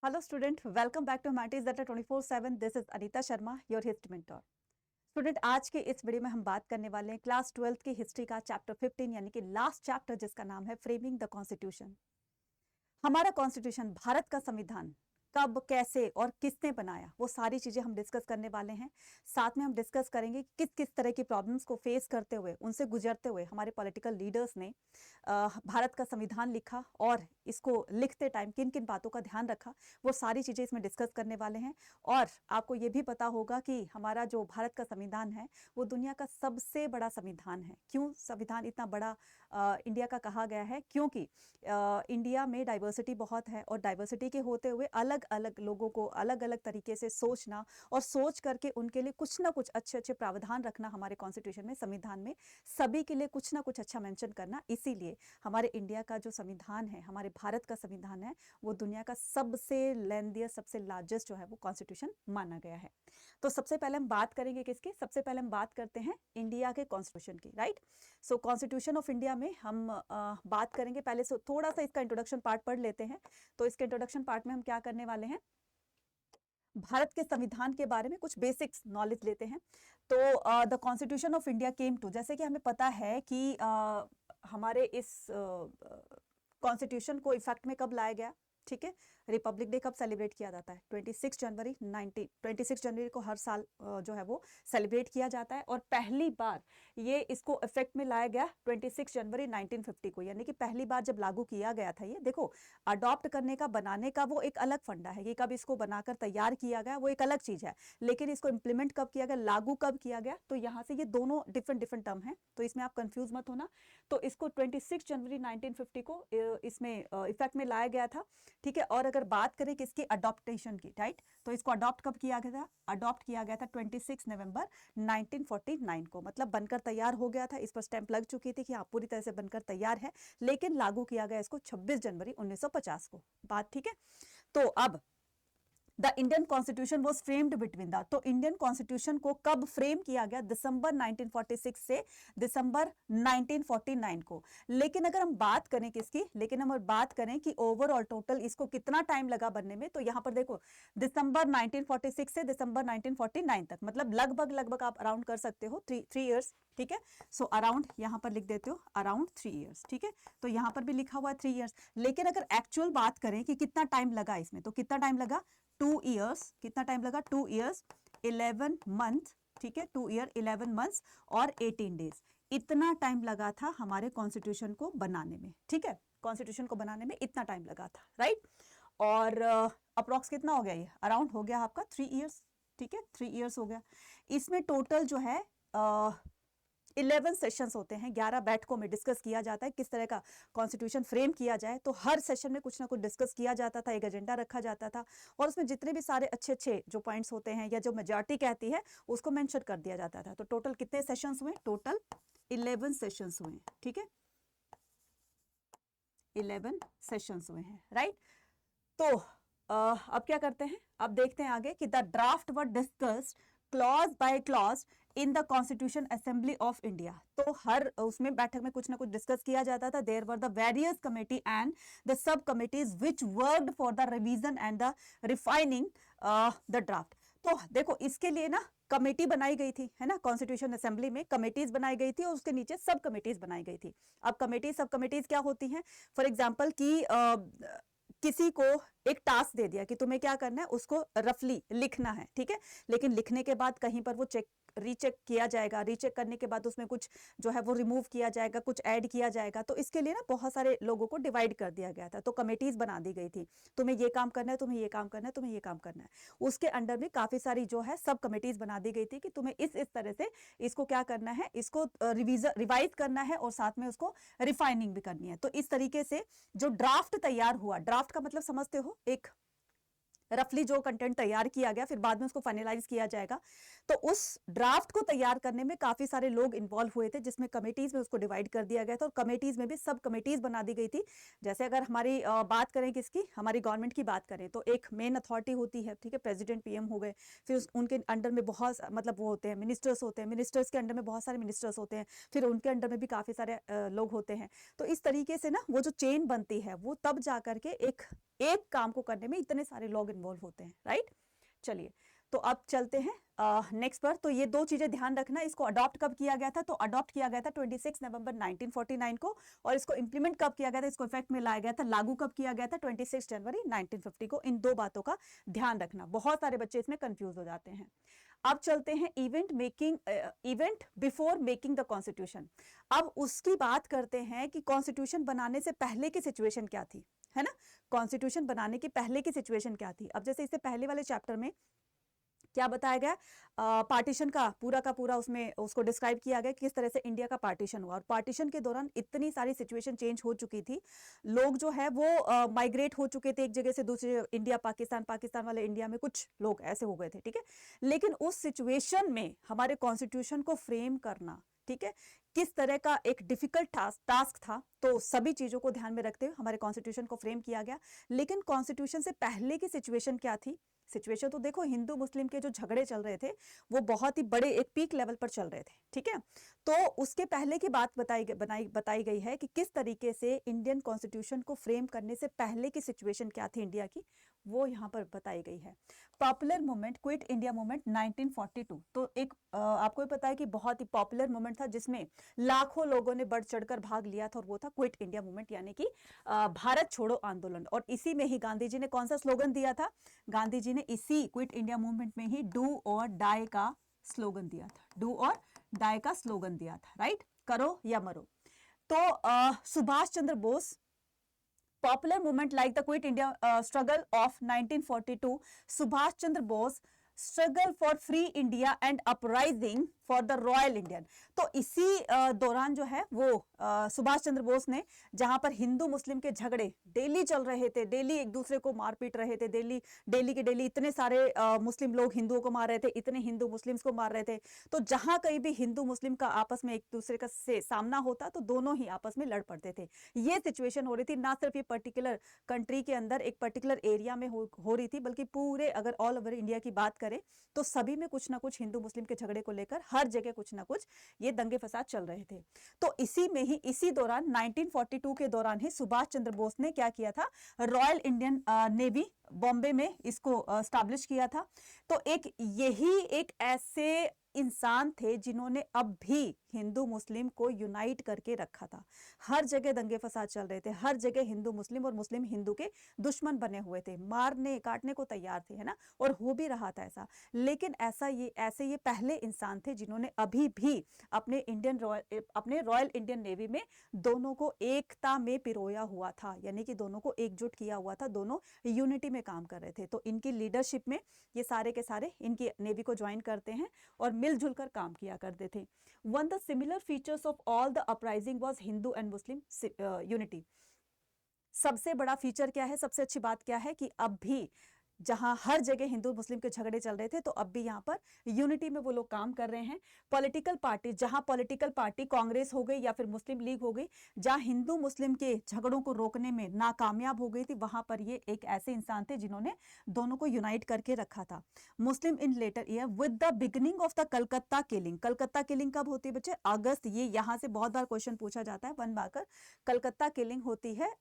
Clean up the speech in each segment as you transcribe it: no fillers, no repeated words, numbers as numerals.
Hello student, welcome back to Matties Data 24/7. This is Anita Sharma, your history mentor. Student आज के इस video में हम बात करने वाले हैं क्लास 12th की हिस्ट्री का चैप्टर 15 यानी कि लास्ट चैप्टर जिसका नाम है फ्रेमिंग द कॉन्स्टिट्यूशन। हमारा कॉन्स्टिट्यूशन भारत का संविधान कब कैसे और किसने बनाया वो सारी चीजें हम डिस्कस करने वाले हैं। साथ में हम डिस्कस करेंगे किस किस तरह की प्रॉब्लम्स को फेस करते हुए उनसे गुजरते हुए हमारे पॉलिटिकल लीडर्स ने भारत का संविधान लिखा और इसको लिखते टाइम किन किन बातों का ध्यान रखा, वो सारी चीजें इसमें डिस्कस करने वाले हैं। और आपको ये भी पता होगा कि हमारा जो भारत का संविधान है वो दुनिया का सबसे बड़ा संविधान है। क्यों संविधान इतना बड़ा इंडिया का कहा गया है? क्योंकि इंडिया में डाइवर्सिटी बहुत है और डाइवर्सिटी के होते हुए अलग अलग लोगों को अलग अलग तरीके से सोचना और सोच करके उनके लिए कुछ ना कुछ अच्छे अच्छे प्रावधान रखना हमारे कॉन्स्टिट्यूशन में, संविधान में सभी के लिए कुछ ना कुछ अच्छा मेंशन करना। इसीलिए हमारे इंडिया का जो संविधान है, हमारे भारत का संविधान है, वो दुनिया का सबसे लेंथिएस्ट सबसे लार्जेस्ट जो है वो कॉन्स्टिट्यूशन माना गया है। तो सबसे पहले हम बात करेंगे किसकी? सबसे पहले हम बात करते हैं इंडिया के कॉन्स्टिट्यूशन की, right. So constitution of India में हम बात करेंगे। पहले से थोड़ा सा इसका इंट्रोडक्शन पार्ट पढ़ लेते हैं। तो इसके इंट्रोडक्शन पार्ट में हम क्या करने वाले हैं, भारत के संविधान के बारे में कुछ बेसिक्स नॉलेज लेते हैं। तो the constitution of India came to, जैसे कि हमें पता है कि हमारे इस कॉन्स्टिट्यूशन को इफेक्ट में कब लाया गया, ठीक है। रिपब्लिक डे कब सेलिब्रेट किया जाता है? 26 जनवरी 26 जनवरी को हर साल जो है वो सेलिब्रेट किया जाता है। और पहली बार ये इसको इफेक्ट में लाया गया 26 जनवरी 1950 को, यानी कि पहली बार जब लागू किया गया था। ये देखो, अडॉप्ट करने का, बनाने का वो एक अलग फंडा है, ये कब इसको बनाकर तैयार किया गया वो एक अलग चीज है, लेकिन इसको इम्प्लीमेंट कब किया गया, लागू कब किया गया, तो यहाँ से ये दोनों डिफरेंट डिफरेंट टर्म है, तो इसमें आप कंफ्यूज मत होना। तो इसको 26 जनवरी 1950 को इसमें इफेक्ट में लाया गया था, ठीक है। और अगर बात करें किसकी, अडॉप्टेशन की, राइट, तो इसको अडॉप्ट कब किया गया था? अडॉप्ट किया गया था 26 नवंबर 1949 को, मतलब बनकर तैयार हो गया था, इस पर स्टैंप लग चुकी थी कि आप पूरी तरह से बनकर तैयार है, लेकिन लागू किया गया इसको 26 जनवरी 1950 को। बात ठीक है। तो अब the Indian constitution was framed between the, तो इंडियन कॉन्स्टिट्यूशन को कब फ्रेम किया गया? दिसंबर 1946 से दिसंबर 1949 को। लेकिन अगर हम बात करें किसकी, लेकिन हम बात करें कि ओवरऑल टोटल इसको कितना टाइम लगा बनने में, तो यहां पर देखो दिसंबर 1946 से दिसंबर 1949 तक, मतलब लगभग लगभग आप अराउंड कर सकते हो 3 इयर्स, ठीक है। सो अराउंड यहां पर लिख देते हो अराउंड 3 इयर्स, ठीक है। तो यहां पर भी लिखा हुआ है 3 इयर्स। लेकिन अगर एक्चुअल बात करें कि कितना टाइम लगा इसमें, तो कितना टाइम लगा? 2 इयर्स। कितना टाइम लगा? 2 इयर्स 11 मंथ, ठीक है। 2 ईयर 11 मंथ्स और 18 डेज, इतना टाइम लगा था हमारे कॉन्स्टिट्यूशन को बनाने में, ठीक है। कॉन्स्टिट्यूशन को बनाने में इतना टाइम लगा था, राइट। और अप्रोक्स कितना हो गया, ये अराउंड हो गया आपका 3 इयर्स, ठीक है। 3 इयर्स हो गया। इसमें टोटल जो है 11 सेशंस होते हैं, 11 बैठकों में डिस्कस किया जाता है किस तरह का कॉन्स्टिट्यूशन फ्रेम किया जाए। तो हर सेशन में कुछ ना कुछ डिस्कस किया जाता था, एक एजेंडा रखा जाता था, और उसमें जितने भी सारे अच्छे अच्छे जो पॉइंट्स होते हैं या जो मेजॉरिटी कहती है उसको मेंशन कर दिया जाता था। तो टोटल कितने सेशंस हुए? टोटल 11 सेशंस हुए, ठीक है। 11 सेशंस हुए हैं, राइट। तो अब क्या करते हैं, अब देखते हैं आगे कि the draft were discussed clause by clause in the constitution assembly of India. तो हर उसमें बैठक में कुछ ना कुछ डिस्कस किया जाता था। There were the various committee and the sub committees which worked for the revision and the refining the draft. तो देखो, इसके लिए ना कमेटी बनाई गई थी, है ना, कॉन्स्टिट्यूशन असेंबली में कमेटीज बनाई गई थी और उसके नीचे सब कमेटीज बनाई गई थी। अब कमेटी सब कमेटीज क्या होती हैं? फॉर एग्जाम्पल की किसी को एक टास्क दे दिया कि तुम्हें क्या करना है, उसको रफली लिखना है, ठीक है। लेकिन लिखने के बाद कहीं पर वो रीचेक किया जाएगा, रीचेक करने के बाद उसमें कुछ जो है वो रिमूव किया जाएगा, कुछ ऐड किया जाएगा। तो इसके लिए ना बहुत सारे लोगों को डिवाइड कर दिया गया था, तो कमेटीज बना दी गई थी, तुम्हें ये काम करना है, तुम्हें ये काम करना है, तुम्हें ये काम करना है। उसके अंडर में काफी सारी जो है सब कमेटीज बना दी गई थी कि तुम्हें इस तरह से इसको क्या करना है, इसको रिवाइज करना है और साथ में उसको रिफाइनिंग भी करनी है। तो इस तरीके से जो ड्राफ्ट तैयार हुआ, ड्राफ्ट का मतलब समझते हो, एक रफली जो कंटेंट तैयार किया गया, फिर बाद में उसको फाइनलाइज किया जाएगा। तो उस ड्राफ्ट को तैयार करने में काफी सारे लोग इन्वॉल्व हुए थे, जिसमें कमेटीज में उसको डिवाइड कर दिया गया था और कमेटीज में भी सब कमेटीज बना दी गई थी। जैसे अगर हमारी बात करें किसकी, हमारी गवर्नमेंट की बात करें, तो एक मेन अथॉरिटी होती है, ठीक है, प्रेसिडेंट पीएम हो गए, फिर उनके अंडर में बहुत मतलब वो होते हैं मिनिस्टर्स होते हैं, मिनिस्टर्स के अंडर में बहुत सारे मिनिस्टर्स होते हैं, फिर उनके अंडर में भी काफी सारे लोग होते हैं। तो इस तरीके से ना वो जो चेन बनती है वो तब जा करके एक काम को करने में इतने सारे लोग इन्वॉल्व होते हैं, राइट। चलिए, तो अब चलते हैं नेक्स्ट पर। तो ये दो चीजें ध्यान रखना, इसको अडॉप्ट कब किया गया था, तो अडॉप्ट किया गया था 26 नवंबर 1949 को, और इसको इंप्लीमेंट कब किया गया था, इसको इफेक्ट में लाया गया था, लागू कब किया गया था, 26 जनवरी 1950 को। इन दो बातों का ध्यान रखना, बहुत सारे बच्चे इसमें कंफ्यूज हो जाते हैं। अब चलते हैं event before making the constitution. अब उसकी बात करते हैं कि कॉन्स्टिट्यूशन बनाने से पहले की सिचुएशन क्या थी, है ना। कॉन्स्टिट्यूशन बनाने की पहले की सिचुएशन क्या थी। अब जैसे इससे पहले वाले चैप्टर में क्या बताया गया, पार्टीशन का पूरा उसमें उसको डिस्क्राइब किया गया किस तरह से इंडिया का पार्टीशन हुआ, और पार्टीशन के दौरान इतनी सारी सिचुएशन चेंज हो चुकी थी, लोग जो है वो माइग्रेट हो चुके थे एक जगह से दूसरी जगह, इंडिया पाकिस्तान, पाकिस्तान वाले इंडिया में, कुछ लोग ऐसे हो गए थे, ठीक है। लेकिन उस सिचुएशन में हमारे कॉन्स्टिट्यूशन को फ्रेम करना, ठीक है, किस तरह का एक डिफिकल्ट टास्क था। तो सभी चीजों को ध्यान में रखते हुए हमारे कॉन्स्टिट्यूशन को फ्रेम किया गया। लेकिन कॉन्स्टिट्यूशन से पहले की सिचुएशन क्या थी, सिचुएशन तो देखो, हिंदू मुस्लिम के जो झगड़े चल रहे थे वो बहुत ही बड़े एक पीक लेवल पर चल रहे थे, ठीक है। तो उसके पहले की बात बताई गई है कि किस तरीके से इंडियन कॉन्स्टिट्यूशन को फ्रेम करने से पहले की सिचुएशन क्या थी इंडिया की, वो यहाँ पर बताई गई है। Popular movement, quit India movement 1942, तो एक आपको भी पता है कि बहुत ही पॉपुलर मूवमेंट था जिसमें लाखों लोगों ने बढ़ चढ़कर भाग लिया था, और वो था क्विट इंडिया मूवमेंट, यानी कि भारत छोड़ो आंदोलन। और इसी में ही गांधी जी ने कौन सा स्लोगन दिया था, गांधी जी ने इसी क्विट इंडिया मूवमेंट में ही डू और डाई का स्लोगन दिया था, डू और डाई का स्लोगन दिया था, राइट, करो या मरो। तो Subhash Chandra Bose, popular movement like the Quit India struggle of 1942, Subhash Chandra Bose struggle for free India and uprising for the Royal Indian। तो इसी दौरान जो है वो सुभाष चंद्र बोस ने, जहां पर हिंदू मुस्लिम के झगड़े डेली चल रहे थे, डेली एक दूसरे को मार पीट रहे थे, डेली इतने सारे मुस्लिम लोग हिंदुओं को मार रहे थे, इतने हिंदू मुस्लिम्स को मार रहे थे। तो जहां कहीं भी हिंदू मुस्लिम का आपस में एक दूसरे का से सामना होता तो दोनों ही आपस में लड़ पड़ते थे। ये सिचुएशन हो रही थी, ना सिर्फ ये पर्टिकुलर कंट्री के अंदर एक पर्टिकुलर एरिया में हो रही थी, बल्कि पूरे अगर ऑल ओवर इंडिया की बात करें तो सभी में कुछ ना कुछ हिंदू मुस्लिम के झगड़े को लेकर हर जगह कुछ ना कुछ ये दंगे फसाद चल रहे थे। तो इसी में ही, इसी दौरान 1942 के दौरान ही सुभाष चंद्र बोस ने क्या किया था, रॉयल इंडियन नेवी बॉम्बे में इसको स्टैब्लिश किया था। तो यही एक ऐसे इंसान थे जिन्होंने अब भी हिंदू मुस्लिम को यूनाइट करके रखा था। हर जगह दंगे फसाद चल रहे थे, हर जगह हिंदू मुस्लिम और मुस्लिम हिंदू के दुश्मन बने हुए थे, मारने काटने को तैयार थे, है ना, और हो भी रहा था ऐसा। लेकिन ऐसे ये पहले इंसान थे जिन्होंने अभी भी अपने रॉयल इंडियन नेवी में दोनों को एकता में पिरोया हुआ था, यानी कि दोनों को एकजुट किया हुआ था, दोनों यूनिटी में काम कर रहे थे। तो इनकी लीडरशिप में ये सारे के सारे इनकी नेवी को ज्वाइन करते हैं और मिलजुल कर काम किया करते थे। One the similar features of all the uprising was Hindu and Muslim unity. सबसे बड़ा फीचर क्या है, सबसे अच्छी बात क्या है कि अब भी जहां हर जगह हिंदू मुस्लिम के झगड़े चल रहे थे, तो अब भी यहाँ पर यूनिटी में वो लोग काम कर रहे हैं। पॉलिटिकल पार्टी, जहां पॉलिटिकल पार्टी कांग्रेस हो गई या फिर मुस्लिम लीग हो गई, जहां हिंदू मुस्लिम के झगड़ों को रोकने में नाकामयाब हो गई थी, वहां पर ये एक ऐसे इंसान थे जिन्होंने दोनों को यूनाइट करके रखा था। Muslim in later year with the beginning of the Calcutta killing. Calcutta killing कब होती है बच्चे, अगस्त। ये यहाँ से बहुत बार क्वेश्चन पूछा जाता है 1 मार्कर। कलकत्ता किलिंग होती है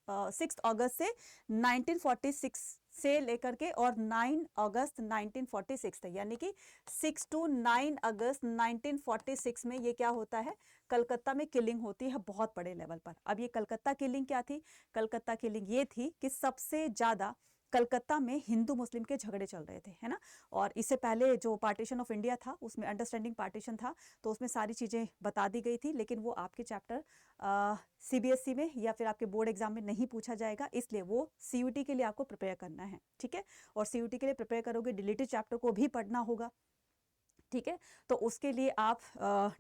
6 अगस्त से 1946 से लेकर के और 9 अगस्त 1946 तक, यानी कि 6 to 9 अगस्त 1946 में ये क्या होता है, कलकत्ता में किलिंग होती है बहुत बड़े लेवल पर। अब ये कलकत्ता किलिंग क्या थी, कलकत्ता किलिंग ये थी कि सबसे ज्यादा कलकत्ता में हिंदू मुस्लिम के झगड़े चल रहे थे, है ना। और इससे पहले जो पार्टीशन ऑफ इंडिया था उसमें अंडरस्टैंडिंग पार्टीशन था, तो उसमें सारी चीजें बता दी गई थी, लेकिन वो आपके चैप्टर सीबीएसई में या फिर आपके बोर्ड एग्जाम में नहीं पूछा जाएगा, इसलिए वो सीयूटी के लिए आपको प्रिपेयर करना है, ठीक है। और सीयूटी के लिए प्रिपेयर करोगे डिलीटेड चैप्टर को भी पढ़ना होगा, ठीक है। तो उसके लिए आप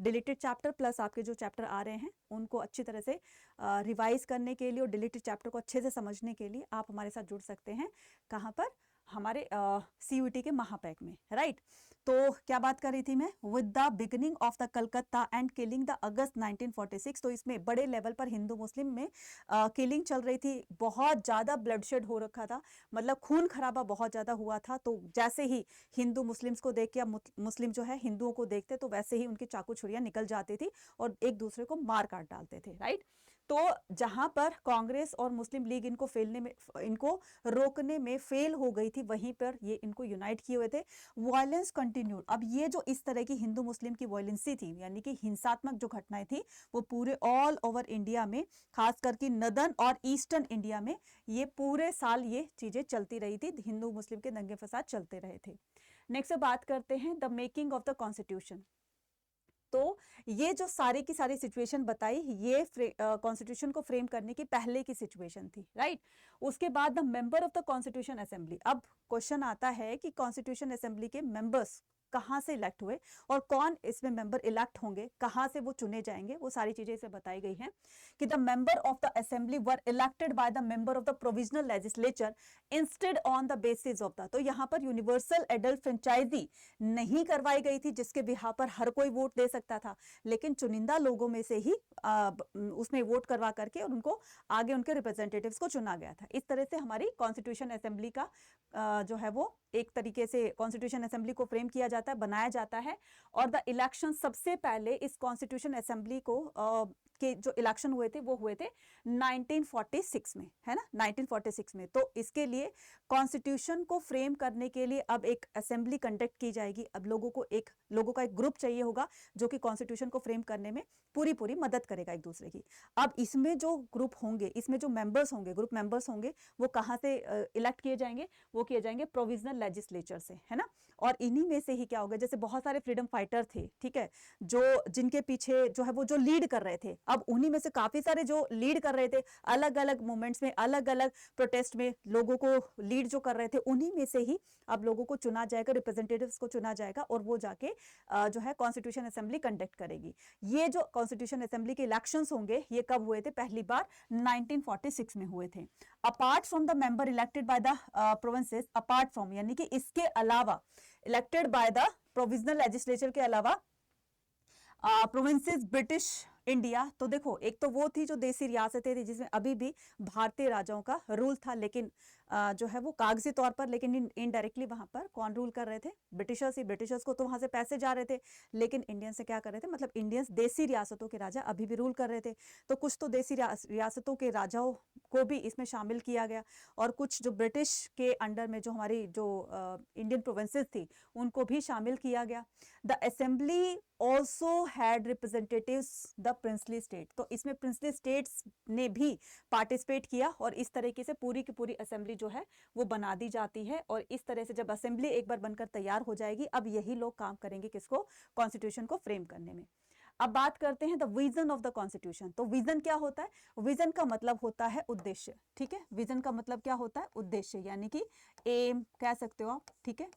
डिलीटेड चैप्टर प्लस आपके जो चैप्टर आ रहे हैं उनको अच्छी तरह से रिवाइज करने के लिए और डिलीटेड चैप्टर को अच्छे से समझने के लिए आप हमारे साथ जुड़ सकते हैं। कहाँ पर? हमारे CUET के महापैक में, राइट। तो क्या बात कर रही थी मैं? With the beginning of the Calcutta and killing the August 1946। तो इसमें बड़े लेवल पर हिंदू मुस्लिम में किलिंग चल रही थी, बहुत ज़्यादा ब्लडशेड हो रखा था, मतलब खून खराबा बहुत ज़्यादा हुआ था। तो जैसे ही हिंदू मुस्लिम्स को देख के या मुस्लिम जो है हिंदुओं को देखते तो वैसे ही उनकी चाकू छुरियां निकल जाती थी और एक दूसरे को मार काट डालते थे, राइट। तो जहां पर कांग्रेस और मुस्लिम लीग इनको रोकने में फेल हो गई थी, वहीं पर ये इनको यूनाइट किए हुए थे। Violence continued. अब ये जो इस तरह की हिंदू मुस्लिम की वायलेंसी थी, यानी कि हिंसात्मक जो घटनाएं थी, वो पूरे ऑल ओवर इंडिया में, खास करके नदर्न और ईस्टर्न इंडिया में ये पूरे साल ये चीजें चलती रही थी, हिंदू मुस्लिम के दंगे फसाद चलते रहे थे। नेक्स्ट बात करते हैं the making of the constitution. तो ये जो सारी की सारी सिचुएशन बताई, ये कॉन्स्टिट्यूशन को फ्रेम करने की पहले की सिचुएशन थी, राइट। उसके बाद the member of the constitution assembly. अब क्वेश्चन आता है कि कॉन्स्टिट्यूशन असेंबली के मेंबर्स कहाँ से इलेक्ट हुए और कौन इसमें मेंबर इलेक्ट होंगे, कहाँ से वो चुने जाएंगे, वो सारी चीजें इसे बताई गई हैं कि the member of the assembly were elected by the member of the provisional legislature instead on the basis of the. तो यहाँ पर यूनिवर्सल एडल्ट फ्रेंचाइजी नहीं करवाई गई थी जिसके बिहार पर हर कोई वोट दे सकता था, लेकिन चुनिंदा लोगों में से ही उसमें वोट करवा करके और उनको आगे उनके रिप्रेजेंटेटिव्स को चुना गया था। इस तरह से हमारी कॉन्स्टिट्यूशन असेंबली का जो है वो एक तरीके से कॉन्स्टिट्यूशन असेंबली को फ्रेम किया जाता है, बनाया जाता है। और द इलेक्शन, सबसे पहले इस कॉन्स्टिट्यूशन असेंबली को के जो इलेक्शन हुए थे वो हुए थे 1946 में, है ना, 1946 में। तो इसके लिए कॉन्स्टिट्यूशन को फ्रेम करने के लिए अब एक असेंबली कंडक्ट की जाएगी। अब लोगों का एक ग्रुप चाहिए होगा जो कि कॉन्स्टिट्यूशन को फ्रेम करने में पूरी मदद करेगा एक दूसरे की। अब इसमें जो ग्रुप होंगे, इसमें जो मेंबर्स होंगे, ग्रुप मेंबर्स होंगे, वो कहाँ से इलेक्ट किए जाएंगे? वो किए जाएंगे प्रोविजनल लेजिस्लेचर से, है ना। और इन्हीं में से ही क्या होगा, जैसे बहुत सारे फ्रीडम फाइटर थे, ठीक है, जो जिनके पीछे जो है वो जो लीड कर रहे थे, अब उन्हीं में से काफी सारे जो लीड कर रहे थे अलग अलग मूवमेंट्स में, अलग अलग प्रोटेस्ट में लोगों को लीड जो कर रहे थे, उन्हीं में से ही अब लोगों को चुना जाएगा, रिप्रेजेंटेटिव्स को चुना जाएगा और वो जाके जो है कॉन्स्टिट्यूशन असेंबली कंडक्ट करेगी। ये जो कॉन्स्टिट्यूशन असेंबली के इलेक्शंस होंगे, ये कब हुए थे? पहली बार 1946 में हुए थे। Apart from the member elected by the provinces, apart from यानी कि इसके अलावा, elected by the provisional legislature के अलावा प्रोविंसेस ब्रिटिश इंडिया। तो देखो, एक तो वो थी जो देसी रियासतें थी जिसमें अभी भी भारतीय राजाओं का रूल था, लेकिन जो है वो कागजी तौर पर, लेकिन इनडायरेक्टली वहां पर कौन रूल कर रहे थे? ब्रिटिशर्स ही। ब्रिटिशर्स को तो वहां से पैसे जा रहे थे, लेकिन इंडियंस से क्या कर रहे थे? मतलब इंडियंस देसी रियासतों के राजा अभी भी रूल कर रहे थे। तो कुछ तो देसी रियासतों के राजाओं को भी इसमें शामिल किया गया और कुछ जो ब्रिटिश के अंडर में जो हमारी जो इंडियन प्रोविंसेस थी उनको भी शामिल किया गया। The assembly also had representatives the princely state. तो इसमें प्रिंसली स्टेट्स ने भी पार्टिसिपेट किया और इस तरीके से पूरी की पूरी असेंबली जो है वो बना दी जाती है। और इस तरह से जब असेंबली एक बार बनकर तैयार हो जाएगी, अब यही लोग काम करेंगे किसको? कॉन्स्टिट्यूशन को फ्रेम करने में। अब बात करते हैं the vision of the constitution. तो विजन क्या होता है? विजन का मतलब होता है उद्देश्य, ठीक है। विजन का मतलब क्या होता है? उद्देश्य, यानी कि एम कह सकते हो आप, ठीक है।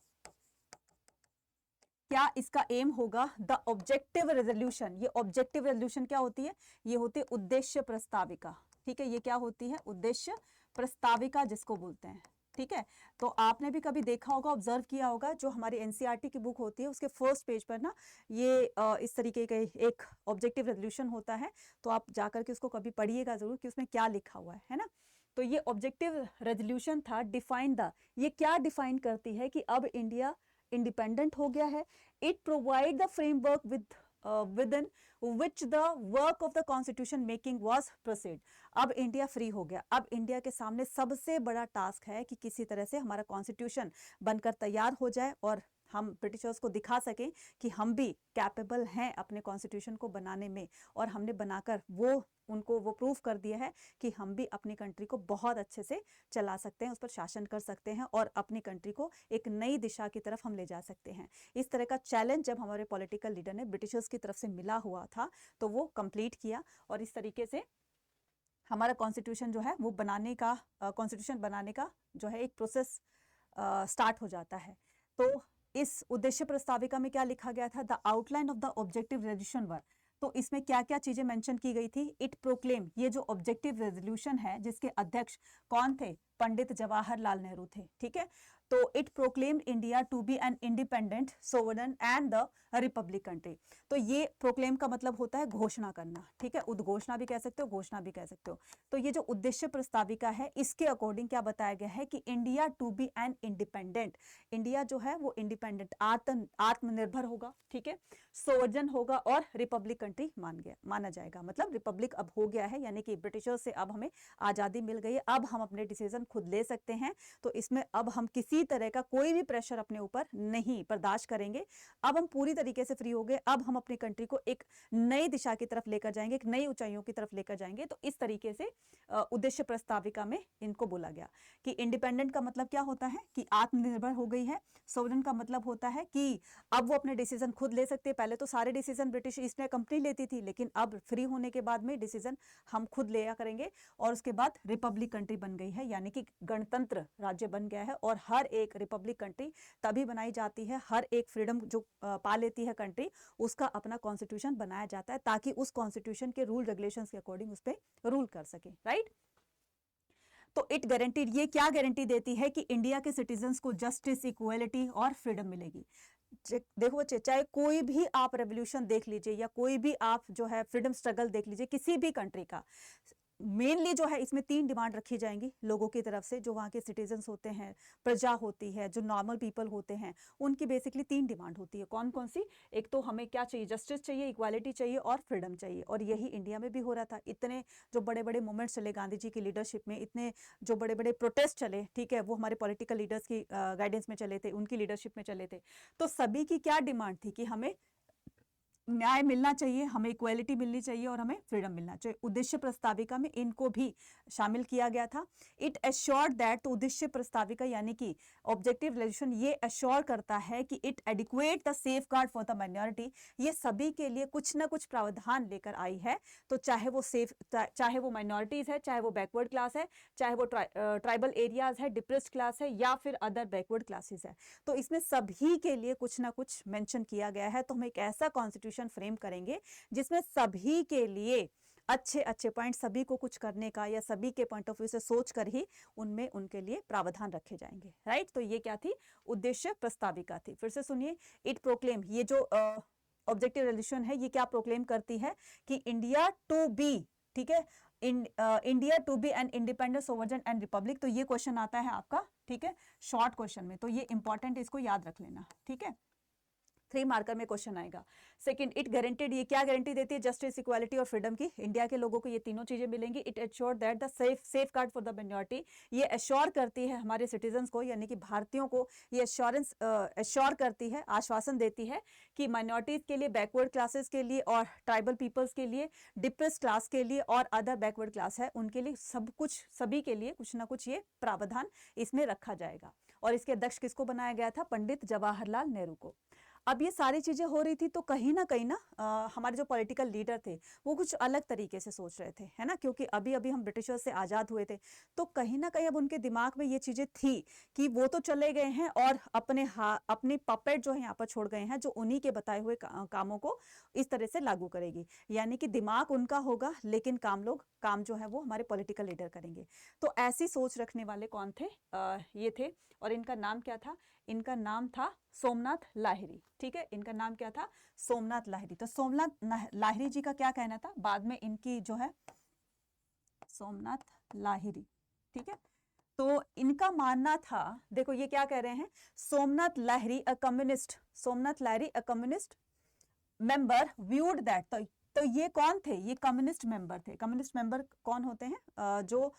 क्या इसका एम होगा? The objective resolution. ये ऑब्जेक्टिव रेजोल्यूशन क्या होती है? ये होती है उद्देश्य प्रस्ताविका, ठीक है। ये क्या होती है? उद्देश्य प्रस्ताविका जिसको बोलते हैं, ठीक है। तो आपने भी कभी देखा होगा, ऑब्जर्व किया होगा, जो हमारी एनसीईआरटी की बुक होती है उसके फर्स्ट पेज पर ना ये इस तरीके का एक ऑब्जेक्टिव रेजोल्यूशन होता है। तो आप जाकर के उसको कभी पढ़िएगा जरूर कि उसमें क्या लिखा हुआ है ना। तो ये ऑब्जेक्टिव रेजोल्यूशन था। डिफाइन द, ये क्या डिफाइन करती है कि अब इंडिया इंडिपेंडेंट हो गया है। It provide the framework within which the work of the constitution making was proceed। अब इंडिया फ्री हो गया। अब इंडिया के सामने सबसे बड़ा टास्क है कि किसी तरह से हमारा कॉन्स्टिट्यूशन बनकर तैयार हो जाए और हम ब्रिटिशर्स को दिखा सकें कि हम भी कैपेबल हैं अपने कॉन्स्टिट्यूशन को बनाने में। और हमने बनाकर उनको वो प्रूव कर दिया है कि हम भी अपनी कंट्री को बहुत अच्छे से चला सकते हैं, उस पर शासन कर सकते हैं और अपनी कंट्री को एक नई दिशा की तरफ हम ले जा सकते हैं। इस तरह का चैलेंज जब हमारे पॉलिटिकल लीडर ने ब्रिटिशर्स की तरफ से मिला हुआ था तो वो कंप्लीट किया और इस तरीके से हमारा कॉन्स्टिट्यूशन जो है वो बनाने का, कॉन्स्टिट्यूशन बनाने का जो है एक प्रोसेस स्टार्ट हो जाता है। तो इस उद्देश्य प्रस्ताविका में क्या लिखा गया था? The outline of the objective resolution were. तो इसमें क्या क्या चीजें मेंशन की गई थी? इट प्रोक्लेम, ये जो ऑब्जेक्टिव रेजोल्यूशन है जिसके अध्यक्ष कौन थे? पंडित जवाहरलाल नेहरू थे, ठीक है। तो it proclaimed India to be an independent, sovereign and the republic country. तो ये प्रोक्लेम का मतलब होता है घोषणा करना, ठीक है। उद्घोषणा भी कह सकते हो, घोषणा भी कह सकते हो। तो ये जो उद्देश्य प्रस्ताविका है इसके अकॉर्डिंग क्या बताया गया है कि India to be an independent, India जो है वो इंडिपेंडेंट, आत्मनिर्भर होगा, ठीक है, सोवरेन होगा और रिपब्लिक कंट्री माना जाएगा। मतलब रिपब्लिक अब हो गया है, यानी कि ब्रिटिशर्स से अब हमें आजादी मिल गई है, अब हम अपने डिसीजन खुद ले सकते हैं। तो इसमें अब हम किसी तरह का कोई भी प्रेशर अपने ऊपर नहीं बर्दाश्त करेंगे। अब हम पूरी तरीके से फ्री हो गए, अब हम अपनी कंट्री को एक नई दिशा की तरफ लेकर जाएंगे, एक नई ऊंचाइयों की तरफ लेकर जाएंगे। तो इस तरीके से उद्देश्य प्रस्ताविका में इनको बोला गया कि इंडिपेंडेंट का मतलब क्या होता है कि आत्मनिर्भर हो गई है। सोवरेन का मतलब होता है कि अब वो अपने डिसीजन खुद ले सकते हैं। पहले तो सारे decision British east India company लेती थी, लेकिन अब फ्री होने के बाद में डिसीजन हम खुद लिया करेंगे। और उसके बाद रिपब्लिक कंट्री बन गई है, यानी कि गणतंत्र राज्य बन गया है। और हर एक रिपब्लिक कंट्री तभी बनाई जाती है, हर एक फ्रीडम जो पा लेती है कंट्री, उसका अपना कॉन्स्टिट्यूशन बनाया जाता है ताकि उस कॉन्स्टिट्यूशन के रूल रेगुलेशंस के अकॉर्डिंग उस पर रूल कर सके, राइट। तो इट गारंटीड, ये क्या गारंटी देती है कि इंडिया के सिटीजन्स को जस्टिस, इक्वालिटी और फ्रीडम मिलेगी। देखो बच्चे, चाहे कोई भी आप रेवोल्यूशन देख लीजिए या कोई भी आप जो है फ्रीडम स्ट्रगल देख लीजिए किसी भी कंट्री का, मेनली जो है इसमें 3 डिमांड रखी जाएंगी लोगों की तरफ से, जो वहाँ के सिटीजन्स होते हैं, प्रजा होती है, जो नॉर्मल पीपल होते हैं, उनकी बेसिकली 3 डिमांड होती है। कौन कौन सी? एक तो हमें क्या चाहिए? जस्टिस चाहिए, इक्वालिटी चाहिए और फ्रीडम चाहिए। और यही इंडिया में भी हो रहा था। इतने जो बड़े बड़े मूवमेंट्स चले गांधी जी की लीडरशिप में, इतने जो बड़े बड़े प्रोटेस्ट चले, ठीक है, वो हमारे पॉलिटिकल लीडर्स की गाइडेंस में चले थे, उनकी लीडरशिप में चले थे। तो सभी की क्या डिमांड थी कि हमें न्याय मिलना चाहिए, हमें इक्वालिटी मिलनी चाहिए और हमें फ्रीडम मिलना चाहिए। उद्देश्य प्रस्ताविका में इनको भी शामिल किया गया था। इट एश्योर्ड दैट, तो उद्देश्य प्रस्ताविका यानी कि ऑब्जेक्टिव रेजोल्यूशन ये एश्योर करता है कि it adequate the safeguard for the minority, ये सभी के लिए कुछ ना कुछ प्रावधान लेकर आई है। तो चाहे वो माइनॉरिटीज है, चाहे वो बैकवर्ड क्लास है, चाहे वो ट्राइबल एरियाज है, डिप्रेस्ड क्लास है, या फिर अदर बैकवर्ड क्लासेस है, तो इसमें सभी के लिए कुछ ना कुछ मेंशन किया गया है। तो हम एक ऐसा कॉन्स्टिट्यूशन फ्रेम करेंगे जिसमें सभी के लिए अच्छे अच्छे पॉइंट, सभी को कुछ करने का या सभी के पॉइंट ऑफ व्यू से सोच कर ही उनमें उनके लिए प्रावधान रखे जाएंगे, राइट। तो ये क्या थी? उद्देश्य प्रस्ताविका थी। फिर से सुनिए, इट प्रोक्लेम, ये जो ऑब्जेक्टिव रेजोल्यूशन है ये क्या प्रोक्लेम करती है कि इंडिया टू बी, ठीक है, India to be an independent, sovereign and republic. तो ये क्वेश्चन आता है आपका, ठीक है, शॉर्ट क्वेश्चन में, तो ये इंपॉर्टेंट, इसको याद रख लेना, ठीक है। 3 मार्कर में क्वेश्चन आएगा। सेकंड, इट गारंटीड, ये क्या गारंटी देती है? जस्टिस, इक्वालिटी और फ्रीडम की। इंडिया के लोगों को ये तीनों चीजें मिलेंगी। It assure that the safe guard for the minority, ये एश्योर करती है हमारे सिटीजन्स को, यानी कि भारतीयों को ये एश्योर करती है, आश्वासन देती है कि माइनॉरिटीज के लिए, बैकवर्ड क्लासेस के लिए और ट्राइबल पीपल्स के लिए, डिप्रेस्ड क्लास के लिए और अदर बैकवर्ड क्लास है उनके लिए, सब कुछ, सभी के लिए कुछ ना कुछ ये प्रावधान इसमें रखा जाएगा। और इसके अध्यक्ष किसको बनाया गया था? पंडित जवाहरलाल नेहरू को। अब ये सारी चीजें हो रही थी तो कहीं ना हमारे जो पॉलिटिकल लीडर थे वो कुछ अलग तरीके से सोच रहे थे, है ना, क्योंकि अभी अभी हम ब्रिटिशर से आजाद हुए थे। तो कहीं ना कहीं अब उनके दिमाग में ये चीजें थी कि वो तो चले गए हैं और अपनी पपेट जो है यहाँ पर छोड़ गए हैं, जो उन्हीं के बताए हुए कामों को इस तरह से लागू करेगी। यानी कि दिमाग उनका होगा लेकिन काम जो है वो हमारे पॉलिटिकल लीडर करेंगे। तो ऐसी सोच रखने वाले कौन थे? ये थे। और इनका नाम क्या था? इनका नाम था सोमनाथ लाहिरी, ठीक है, इनका नाम क्या था? सोमनाथ लाहिरी। तो सोमनाथ लाहिरी जी का क्या कहना था? बाद में इनकी जो है सोमनाथ लाहिरी, ठीक है, तो इनका मानना था, देखो ये क्या कह रहे हैं, Somnath Lahiri a communist, Somnath Lahiri a communist member viewed that. तो ये कौन थे? ये कम्युनिस्ट मेंबर थे। कम्युनिस्ट मेंबर कौन होते हैं? जो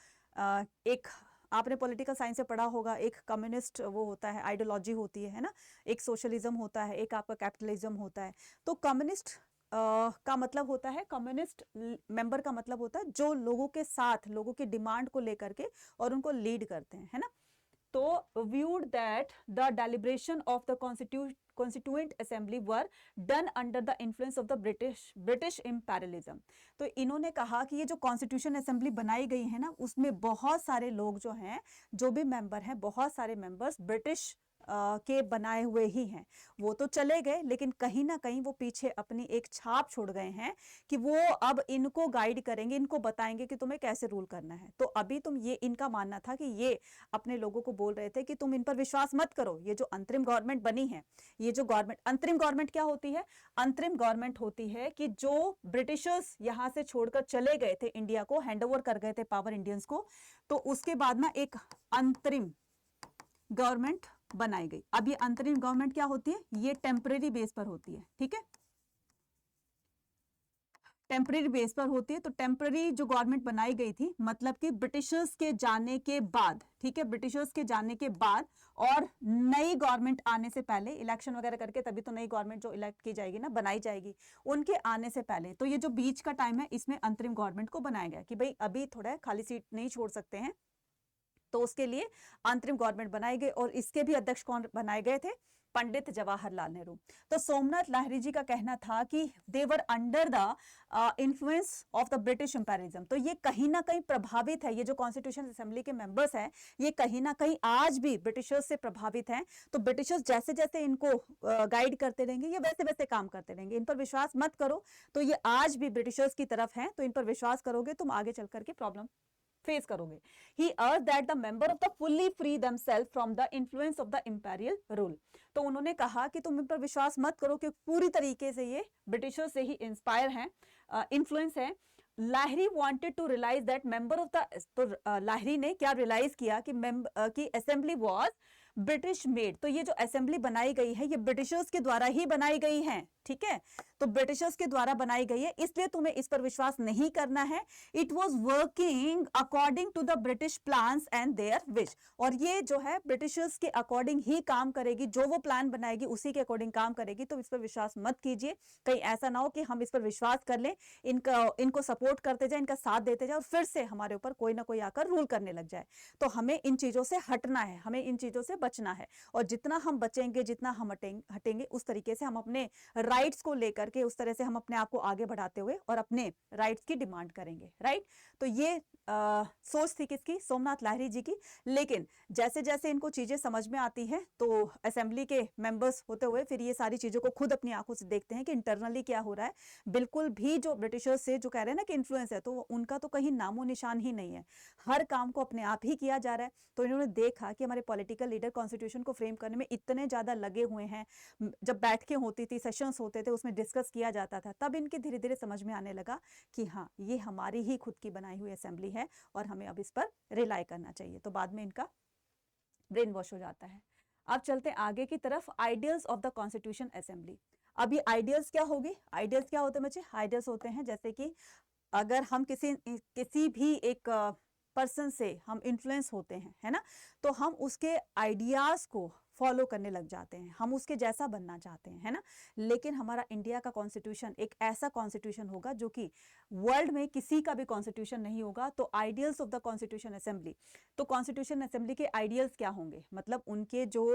एक आपने पॉलिटिकल साइंस से पढ़ा होगा, एक कम्युनिस्ट वो होता है, आइडियोलॉजी होती है ना, एक सोशलिज्म होता है, एक आपका कैपिटलिज्म होता है। तो कम्युनिस्ट का मतलब होता है, कम्युनिस्ट मेंबर का मतलब होता है जो लोगों के साथ, लोगों की डिमांड को लेकर के और उनको लीड करते हैं, है ना। तो viewed that the deliberation of the constituent assembly were done under the influence of the British imperialism। तो इन्होंने कहा कि ये जो कॉन्स्टिट्यूशन असेंबली बनाई गई है ना, उसमें बहुत सारे लोग जो हैं, जो भी मेंबर हैं, बहुत सारे मेंबर्स ब्रिटिश के बनाए हुए ही हैं। वो तो चले गए, लेकिन कहीं ना कहीं वो पीछे अपनी एक छाप छोड़ गए हैं कि वो अब इनको गाइड करेंगे, इनको बताएंगे कि तुम्हें कैसे रूल करना है। तो अभी तुम ये इनका मानना था कि ये अपने लोगों को बोल रहे थे कि तुम इन पर विश्वास मत करो, ये जो अंतरिम गवर्नमेंट बनी है, ये जो गवर्नमेंट, अंतरिम गवर्नमेंट क्या होती है? अंतरिम गवर्नमेंट होती है कि जो ब्रिटिशर्स यहां से छोड़कर चले गए थे, इंडिया को हैंड ओवर कर गए थे पावर इंडियंस को, तो उसके बाद ना एक अंतरिम गवर्नमेंट बनाई गई। अब ये अंतरिम गवर्नमेंट क्या होती है? ये टेम्परेरी बेस पर होती है, ठीक है, टेम्परेरी बेस पर होती है। तो टेम्परेरी जो गवर्नमेंट बनाई गई थी, मतलब कि ब्रिटिशर्स के जाने के बाद, ठीक है, ब्रिटिशर्स के जाने के बाद और नई गवर्नमेंट आने से पहले, इलेक्शन वगैरह करके तभी तो नई गवर्नमेंट जो इलेक्ट की जाएगी ना, बनाई जाएगी, उनके आने से पहले। तो ये जो बीच का टाइम है, इसमें अंतरिम गवर्नमेंट को बनाया गया कि भाई अभी थोड़ा खाली सीट नहीं छोड़ सकते हैं, तो उसके लिए अंतरिम गवर्नमेंट बनाई गई। और इसके भी अध्यक्ष कौन बनाए गए थे? पंडित जवाहरलाल नेहरू। तो सोमनाथ लाहिरी जी का कहना था कि they were under the influence of the British imperialism. तो ये कहीं ना कहीं प्रभावित है, ये जो कॉन्स्टिट्यूशन असेंबली के मेंबर्स हैं, ये कहीं ना कहीं आज भी ब्रिटिशर्स से प्रभावित हैं। तो ब्रिटिशर्स जैसे जैसे इनको गाइड करते रहेंगे, ये वैसे वैसे काम करते रहेंगे। इन पर विश्वास मत करो। तो ये आज भी ब्रिटिशर्स की तरफ हैं, तो इन पर विश्वास करोगे तुम आगे चल करके प्रॉब्लम फेस करोगे। He urged that the member of the fully free themselves from the influence of the imperial rule। तो उन्होंने कहा कि तुम इन पर विश्वास मत करो कि पूरी तरीके से ये ब्रिटिशर से ही इंस्पायर हैं, इन्फ्लुएंस है। Lahiri wanted to realise that member of the, तो लाहिरी ने क्या रियलाइज किया कि असेंबली वाज ब्रिटिश मेड। तो ये जो असेंबली बनाई गई है, ये ब्रिटिशर्स के द्वारा ही बनाई गई है, ठीक है, तो ब्रिटिशर्स के द्वारा बनाई गई है, इसलिए तुम्हें इस पर विश्वास नहीं करना है। It was working according to the British plans and their wish. और ये जो है ब्रिटिशर्स के अकॉर्डिंग ही काम करेगी, जो वो प्लान बनाएगी उसी के अकॉर्डिंग काम करेगी। तो इस पर विश्वास मत कीजिए। कहीं ऐसा ना हो कि हम इस पर विश्वास कर लें, इनको सपोर्ट करते जाए, इनका साथ देते जाए और फिर से हमारे ऊपर कोई ना कोई आकर रूल करने लग जाए। तो हमें इन चीजों से हटना है, हमें इन चीजों से बचना है। और जितना हम बचेंगे, जितना हम हटेंगे, उस तरीके से हम अपने राइट्स को लेकर के, उस तरह से हम अपने आप को आगे बढ़ाते हुए और अपने राइट्स की डिमांड करेंगे, राइट। तो ये सोच थी किसकी? सोमनाथ लाहिरी जी की। लेकिन जैसे जैसे इनको चीजें समझ में आती हैं, तो असेंबली के मेंबर्स होते हुए फिर ये सारी चीजों को खुद अपनी आंखों से देखते हैं कि इंटरनली क्या हो रहा है। बिल्कुल भी जो ब्रिटिशर्स से जो कह रहे हैं ना कि इन्फ्लुएंस है, तो उनका तो कहीं नामो निशान ही नहीं है, हर काम को अपने आप ही किया जा रहा है। तो इन्होंने देखा कि हमारे पॉलिटिकल लीडर कॉन्स्टिट्यूशन को फ्रेम करने में इतने ज्यादा लगे हुए हैं, जब बैठकें होती थी, सेशंस होते थे, उसमें डिस्कस किया जाता था, तब इनके धीरे धीरे समझ में आने लगा कि हाँ, ये हमारी ही खुद की बनाई हुई असेंबली है और हमें अब इस पर रिलाई करना चाहिए। तो बाद में इनका ब्रेन वॉश हो जाता है। अब चलते आगे की तरफ, ideals of the constitution assembly. अब ये आइडियल्स क्या होगी? आइडियल्स क्या होते हैं बच्चे? आइडियल्स होते हैं जैसे कि अगर हम किसी भी एक पर्सन से हम इन्फ्लुएंस होते हैं, है ना, तो हम उसके आइडियाज को फॉलो करने लग जाते हैं, हम उसके जैसा बनना चाहते हैं, है ना। लेकिन हमारा इंडिया का कॉन्स्टिट्यूशन एक ऐसा कॉन्स्टिट्यूशन होगा जो कि वर्ल्ड में किसी का भी कॉन्स्टिट्यूशन नहीं होगा। तो ideals of the constitution assembly, तो कॉन्स्टिट्यूशन असेंबली के आइडियल्स क्या होंगे, मतलब उनके जो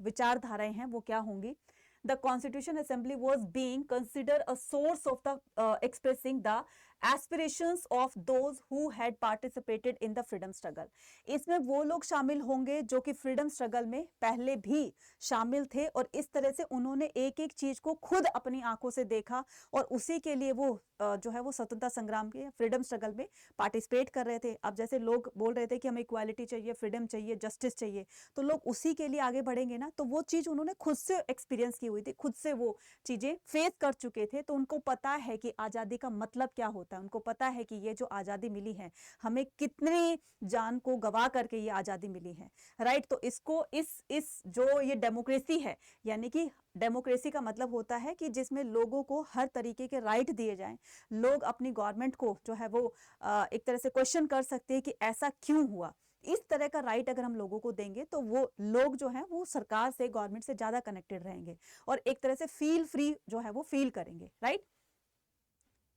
विचारधाराएं हैं वो क्या होंगी? The Constitution Assembly was being considered a source of the expressing the aspirations of those who had participated in the freedom struggle। इसमें वो लोग शामिल होंगे जो कि फ्रीडम स्ट्रगल में पहले भी शामिल थे और इस तरह से उन्होंने एक एक चीज को खुद अपनी आंखों से देखा और उसी के लिए वो जो है वो स्वतंत्रता संग्राम के फ्रीडम स्ट्रगल में पार्टिसिपेट कर रहे थे। अब जैसे लोग बोल रहे थे कि हमें इक्वालिटी चाहिए, फ्रीडम चाहिए, जस्टिस चाहिए, तो लोग उसी के लिए आगे बढ़ेंगे ना। तो वो चीज उन्होंने खुद से एक्सपीरियंस की हुई थी, खुद से वो चीजें फेस कर चुके थे, तो उनको पता है कि आजादी का मतलब क्या होता है, उनको पता है कि ये जो आजादी मिली है हमें कितनी जान को गवा करके ये आजादी मिली है, राइट। तो इसको इस जो ये डेमोक्रेसी है, यानी कि डेमोक्रेसी का मतलब होता है कि जिसमें लोगों को हर तरीके के राइट दिए जाएं, लोग अपनी गवर्नमेंट को जो है वो एक तरह से क्वेश्चन कर सकते हैं कि ऐसा क्यों हुआ। इस तरह का राइट अगर हम लोगों को देंगे तो वो लोग जो है वो सरकार से, गवर्नमेंट से ज्यादा कनेक्टेड रहेंगे और एक तरह से फील फ्री जो है वो फील करेंगे, राइट।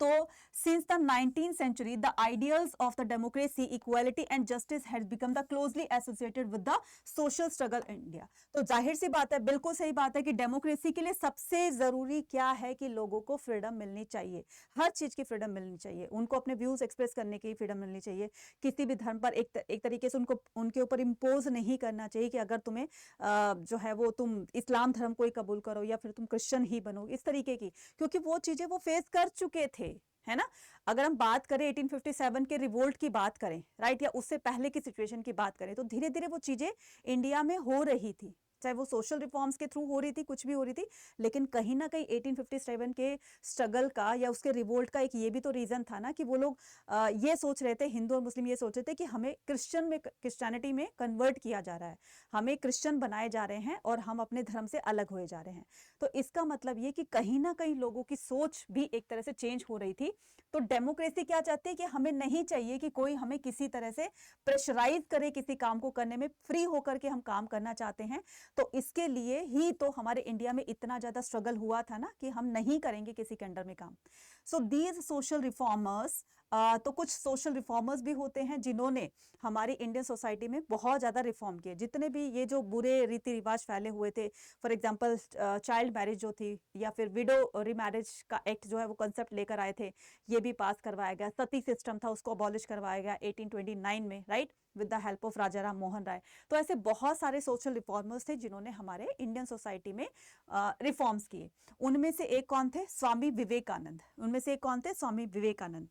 तो since the 19th century the ideals of the democracy, equality and justice has become the closely associated with the social struggle in India। तो जाहिर सी बात है, बिल्कुल सही बात है कि डेमोक्रेसी के लिए सबसे जरूरी क्या है कि लोगों को फ्रीडम मिलनी चाहिए, हर चीज की फ्रीडम मिलनी चाहिए, उनको अपने व्यूज एक्सप्रेस करने की फ्रीडम मिलनी चाहिए, किसी भी धर्म पर एक तरीके से उनको उनके ऊपर इम्पोज नहीं करना चाहिए कि अगर तुम्हें जो है वो तुम इस्लाम धर्म को ही कबूल करो या फिर तुम क्रिश्चियन ही बनो, इस तरीके की, क्योंकि वो चीजें वो फेस कर चुके थे, है ना। अगर हम बात करें 1857 के रिवोल्ट की बात करें, राइट, या उससे पहले की सिचुएशन की बात करें, तो धीरे धीरे वो चीजें इंडिया में हो रही थी, चाहे वो सोशल रिफॉर्म्स के थ्रू हो रही थी, कुछ भी हो रही थी, लेकिन कहीं ना कहीं 1857 के स्ट्रगल का या उसके रिवोल्ट का एक ये भी तो रीजन था ना कि वो लोग ये सोच रहे थे, हिंदू और मुस्लिम ये सोच रहे थे कि हमें क्रिश्चियनिटी में कन्वर्ट किया जा रहा है, हमें क्रिश्चियन बनाए जा रहे हैं और हम अपने धर्म से अलग होए जा रहे हैं। तो इसका मतलब ये कि कहीं ना कहीं लोगों की सोच भी एक तरह से चेंज हो रही थी। तो डेमोक्रेसी क्या चाहती है कि हमें नहीं चाहिए कि कोई हमें किसी तरह से प्रेशराइज करे किसी काम को करने में, फ्री होकर के हम काम करना चाहते हैं। तो इसके लिए ही तो हमारे इंडिया में इतना ज्यादा स्ट्रगल हुआ था ना कि हम नहीं करेंगे किसी के अंडर में काम। सो दीज सोशल रिफॉर्मर्स, तो कुछ सोशल रिफॉर्मर्स भी होते हैं जिन्होंने हमारी इंडियन सोसाइटी में बहुत ज़्यादा रिफॉर्म किए। जितने भी ये जो बुरे रीति रिवाज फैले हुए थे, फॉर एग्जांपल चाइल्ड मैरिज जो थी या फिर विडो रिमैरिज का एक्ट जो है वो कंसेप्ट लेकर आए थे, ये भी पास करवाया गया। सती सिस्टम था उसको अबॉलिश करवाया गया 1829 में, right, with the help of Raja Ram Mohan Roy. तो ऐसे बहुत सारे सोशल रिफॉर्मर्स थे जिन्होंने हमारे इंडियन सोसाइटी में रिफॉर्म्स किए। उनमें से एक कौन थे? स्वामी विवेकानंद। उनमें से एक कौन थे? स्वामी विवेकानंद।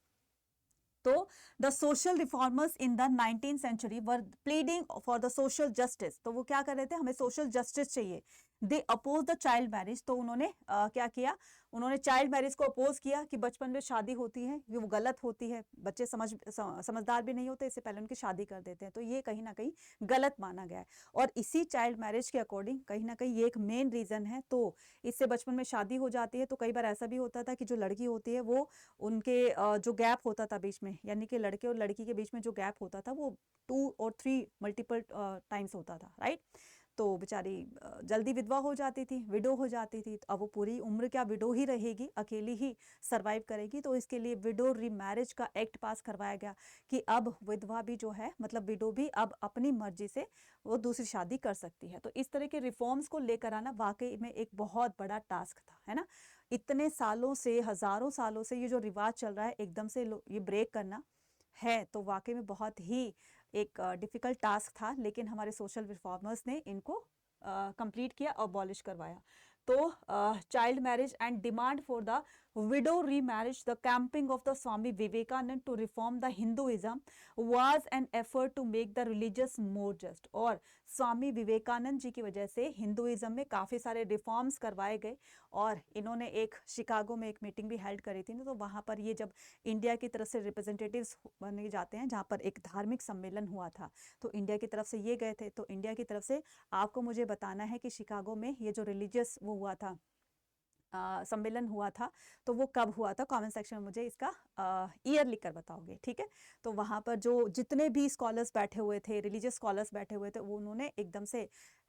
तो the social reformers in the 19th century were pleading for the social justice. तो वो क्या कर रहे थे? हमें सोशल जस्टिस चाहिए। दे अपोज द चाइल्ड मैरिज। तो उन्होंने क्या किया? उन्होंने चाइल्ड मैरिज को अपोज किया कि बचपन में शादी होती है, ये वो गलत होती है, बच्चे समझदार भी नहीं होते, इससे पहले उनकी शादी कर देते हैं, तो ये कहीं ना कहीं गलत माना गया है। और इसी चाइल्ड मैरिज के अकॉर्डिंग कहीं ना कहीं ये एक मेन रीजन है। तो इससे बचपन में शादी हो जाती है, तो कई बार ऐसा भी होता था कि जो लड़की होती है वो उनके जो गैप होता था बीच में, यानी कि लड़के और लड़की के बीच में जो गैप होता था वो 2 और 3 मल्टीपल टाइम्स होता था, राइट। तो बेचारी जल्दी विधवा हो जाती थी, विडो हो जाती थी। तो अब वो पूरी उम्र क्या विडो ही रहेगी, अकेली ही सरवाइव करेगी। तो इसके लिए विडो रीमैरिज का एक्ट पास करवाया गया कि अब विधवा भी जो है, मतलब विडो भी अब अपनी मर्जी से वो दूसरी शादी कर सकती है। तो इस तरह के रिफॉर्म्स को लेकर आना वाकई में एक बहुत बड़ा टास्क था, है ना। इतने सालों से, हजारों सालों से ये जो रिवाज चल रहा है, एकदम से ये ब्रेक करना है तो वाकई में बहुत ही एक डिफिकल्ट टास्क था। लेकिन हमारे सोशल रिफॉर्मर्स ने इनको कंप्लीट किया, अबॉलिश करवाया। तो child marriage and demand for the widow remarriage, the camping of the Swami Vivekananda to reform the Hinduism was an effort to make the religious more just. और स्वामी विवेकानंद जी की वजह से हिंदुइज्म में काफी सारे रिफॉर्म्स करवाए गए। और इन्होंने एक शिकागो में एक मीटिंग भी हेल्ड करी थी ना, तो वहां पर ये जब इंडिया की तरफ से रिप्रेजेंटेटिव्स बने जाते हैं, जहाँ पर एक धार्मिक सम्मेलन हुआ था, तो इंडिया की तरफ से ये गए थे। तो इंडिया की तरफ से आपको मुझे बताना है कि शिकागो में ये जो रिलीजियस वो हुआ था, सम्मेलन हुआ था, तो वो कब हुआ था? कमेंट सेक्शन में मुझे इसका ईयर लिखकर बताओगे, ठीक है। तो वहां पर जो जितने भी स्कॉलर्स बैठे हुए थे, रिलीजियस स्कॉलर्स बैठे हुए थे, वो उन्होंने एकदम से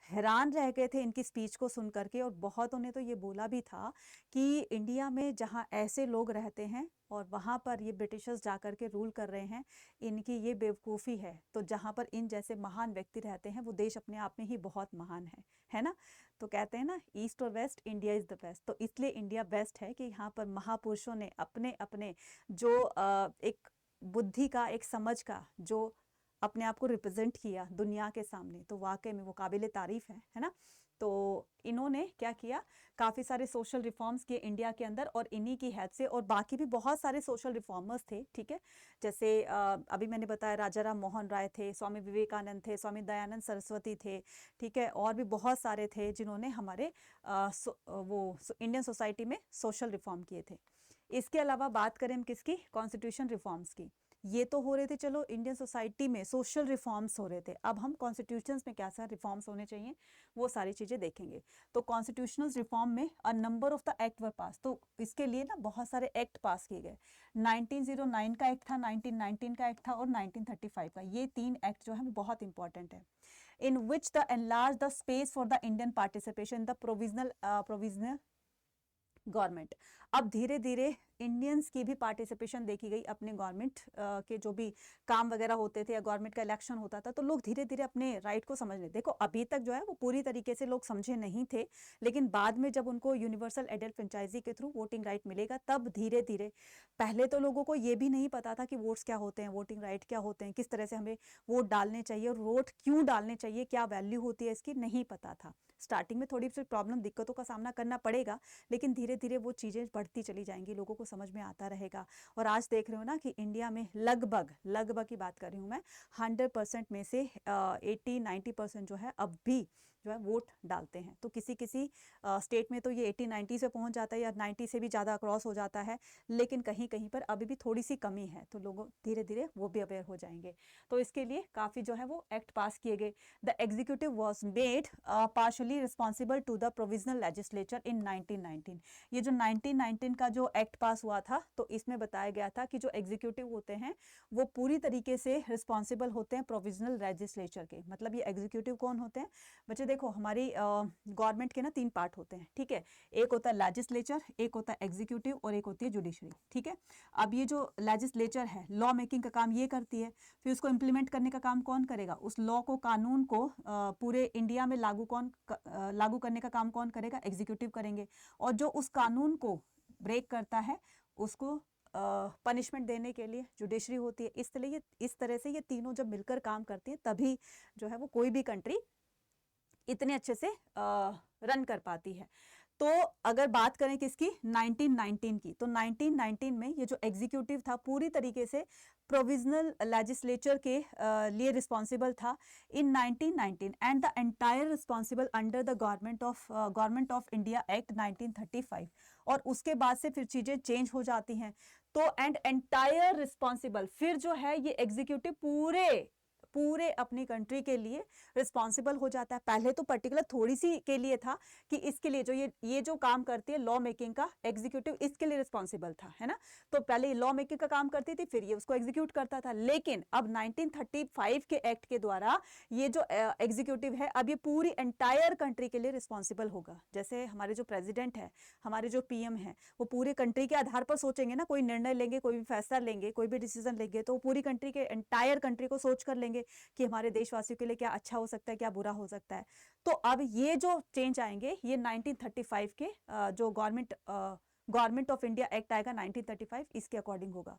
हैरान रह गए थे इनकी स्पीच को सुन करके। और बहुतों ने तो ये बोला भी था कि इंडिया में जहाँ ऐसे लोग रहते हैं और वहां पर ये ब्रिटिशर्स जाकर के रूल कर रहे हैं, इनकी ये बेवकूफ़ी है। तो जहाँ पर इन जैसे महान व्यक्ति रहते हैं, वो देश अपने आप में ही बहुत महान है ना। तो कहते हैं ना, ईस्ट और west, India is the best. तो इसलिए इंडिया बेस्ट है कि यहाँ पर महापुरुषों ने अपने अपने जो एक बुद्धि का, एक समझ का, जो अपने आप को रिप्रेजेंट किया दुनिया के सामने, तो वाकई में वो काबिले तारीफ है ना। तो इन्होंने क्या किया? काफ़ी सारे सोशल रिफॉर्म्स किए इंडिया के अंदर, और इन्हीं की हेल्प से, और बाकी भी बहुत सारे सोशल रिफॉर्मर्स थे, ठीक है। जैसे अभी मैंने बताया राजा राम मोहन राय थे, स्वामी विवेकानंद थे, स्वामी दयानंद सरस्वती थे, ठीक है। और भी बहुत सारे थे जिन्होंने हमारे इंडियन सोसाइटी में सोशल रिफॉर्म किए थे। इसके अलावा बात करें हम किसकी? कॉन्स्टिट्यूशन रिफॉर्म्स की। ये तो हो रहे थे, चलो इंडियन सोसाइटी में सोशल रिफॉर्म्स हो रहे थे। अब हम कॉन्स्टिट्यूशंस में क्या सा रिफॉर्म्स होने चाहिए, वो सारी चीजें देखेंगे। तो कॉन्स्टिट्यूशनल रिफॉर्म में a number of the act were pass. तो इसके लिए ना बहुत सारे एक्ट पास किए गए। 1909 का एक्ट था, 1919 का एक्ट था, और 1935 का। ये 3 एक्ट जो है वो बहुत इंपॉर्टेंट है। In which the enlarge the space for the Indian participation the provisional government. अब धीरे धीरे इंडियंस की भी पार्टिसिपेशन देखी गई अपने गवर्नमेंट के जो भी काम वगैरह होते थे या गवर्नमेंट का इलेक्शन होता था, तो लोग धीरे धीरे अपने राइट को समझने, देखो अभी तक जो है वो पूरी तरीके से लोग समझे नहीं थे, लेकिन बाद में जब उनको यूनिवर्सल एडल्ट फ्रेंचाइजी के थ्रू वोटिंग राइट मिलेगा तब धीरे धीरे, पहले तो लोगों को ये भी नहीं पता था कि वोट्स क्या होते हैं, वोटिंग राइट क्या होते हैं, किस तरह से हमें वोट डालने चाहिए और वोट क्यों डालने चाहिए, क्या वैल्यू होती है इसकी, नहीं पता था। स्टार्टिंग में थोड़ी सी प्रॉब्लम, दिक्कतों का सामना करना पड़ेगा, लेकिन धीरे धीरे वो चीज़ें बढ़ती चली जाएंगी, लोगों को समझ में आता रहेगा। और आज देख रहे हो ना कि इंडिया में लगभग की बात कर रही हूँ मैं, 100% में से 80-90% जो है अब भी जो है वोट डालते हैं। तो किसी किसी स्टेट में तो ये 80-90 से पहुंच जाता है या 90 से भी ज़्यादा क्रॉस हो जाता है, लेकिन कहीं कहीं पर अभी भी थोड़ी सी कमी है, तो लोग धीरे धीरे वो भी अवेयर हो जाएंगे। तो इसके लिए काफ़ी जो है वो एक्ट पास किए गए। The executive was made partially responsible to the provisional legislature in 1919। ये जो 1919 का जो एक्ट पास हुआ था, तो इसमें बताया गया था कि जो एग्जीक्यूटिव होते हैं वो पूरी तरीके से रिस्पॉन्सिबल होते हैं प्रोविजनल लेजिस्लेचर के। मतलब ये एग्जीक्यूटिव कौन होते हैं बच्चे, देखो हमारी गवर्नमेंट के ना 3 पार्ट होते हैं, ठीक है। एक होता है लेजिस्लेचर, एक होता है एग्जीक्यूटिव और एक होती है जुडिशरी, ठीक है। अब ये जो लेजिस्लेचर है, लॉ मेकिंग का काम ये करती है, फिर उसको इम्प्लीमेंट करने का काम कौन करेगा, उस लॉ को, कानून को पूरे इंडिया में लागू करने का काम कौन करेगा, एग्जीक्यूटिव करेंगे। और जो उस कानून को ब्रेक करता है उसको पनिशमेंट देने के लिए जुडिशरी होती है। इस तरह से ये तीनों जब मिलकर काम करती है तभी जो है वो कोई भी कंट्री इतने अच्छे से रन कर पाती है। तो अगर बात करें किसकी, 1919 की, तो 1919 में ये जो एग्जीक्यूटिव था पूरी तरीके से प्रोविजनल लेजिस्लेचर के लिए रिस्पॉन्सिबल था इन 1919 and the entire responsible under the government of India act 1935। और उसके बाद से फिर चीजें चेंज हो जाती हैं। तो एंड एंटायर रिस्पॉन्सिबल, फिर जो है ये एग्जीक्यूटिव पूरे अपनी कंट्री के लिए रिस्पॉन्सिबल हो जाता है। पहले तो पर्टिकुलर थोड़ी सी के लिए था कि इसके लिए जो ये जो काम करती है लॉ मेकिंग का, एग्जीक्यूटिव इसके लिए रिस्पॉन्सिबल था, है ना। तो पहले ये लॉ मेकिंग का काम करती थी, फिर ये उसको एग्जीक्यूट करता था। लेकिन अब 1935 के एक्ट के द्वारा ये जो एग्जीक्यूटिव है अब ये पूरी एंटायर कंट्री के लिए रिस्पॉन्सिबल होगा। जैसे हमारे जो प्रेसिडेंट है, हमारे जो पीएम है, वो पूरी कंट्री के आधार पर सोचेंगे ना, कोई निर्णय लेंगे, कोई भी फैसला लेंगे, कोई भी डिसीजन लेंगे, तो पूरी कंट्री के, एंटायर कंट्री को सोच कर लेंगे कि हमारे देशवासियों के लिए क्या अच्छा हो सकता है, क्या बुरा हो सकता है। तो अब ये जो चेंज आएंगे ये 1935 के जो गवर्नमेंट ऑफ इंडिया एक्ट आएगा 1935, इसके अकॉर्डिंग होगा।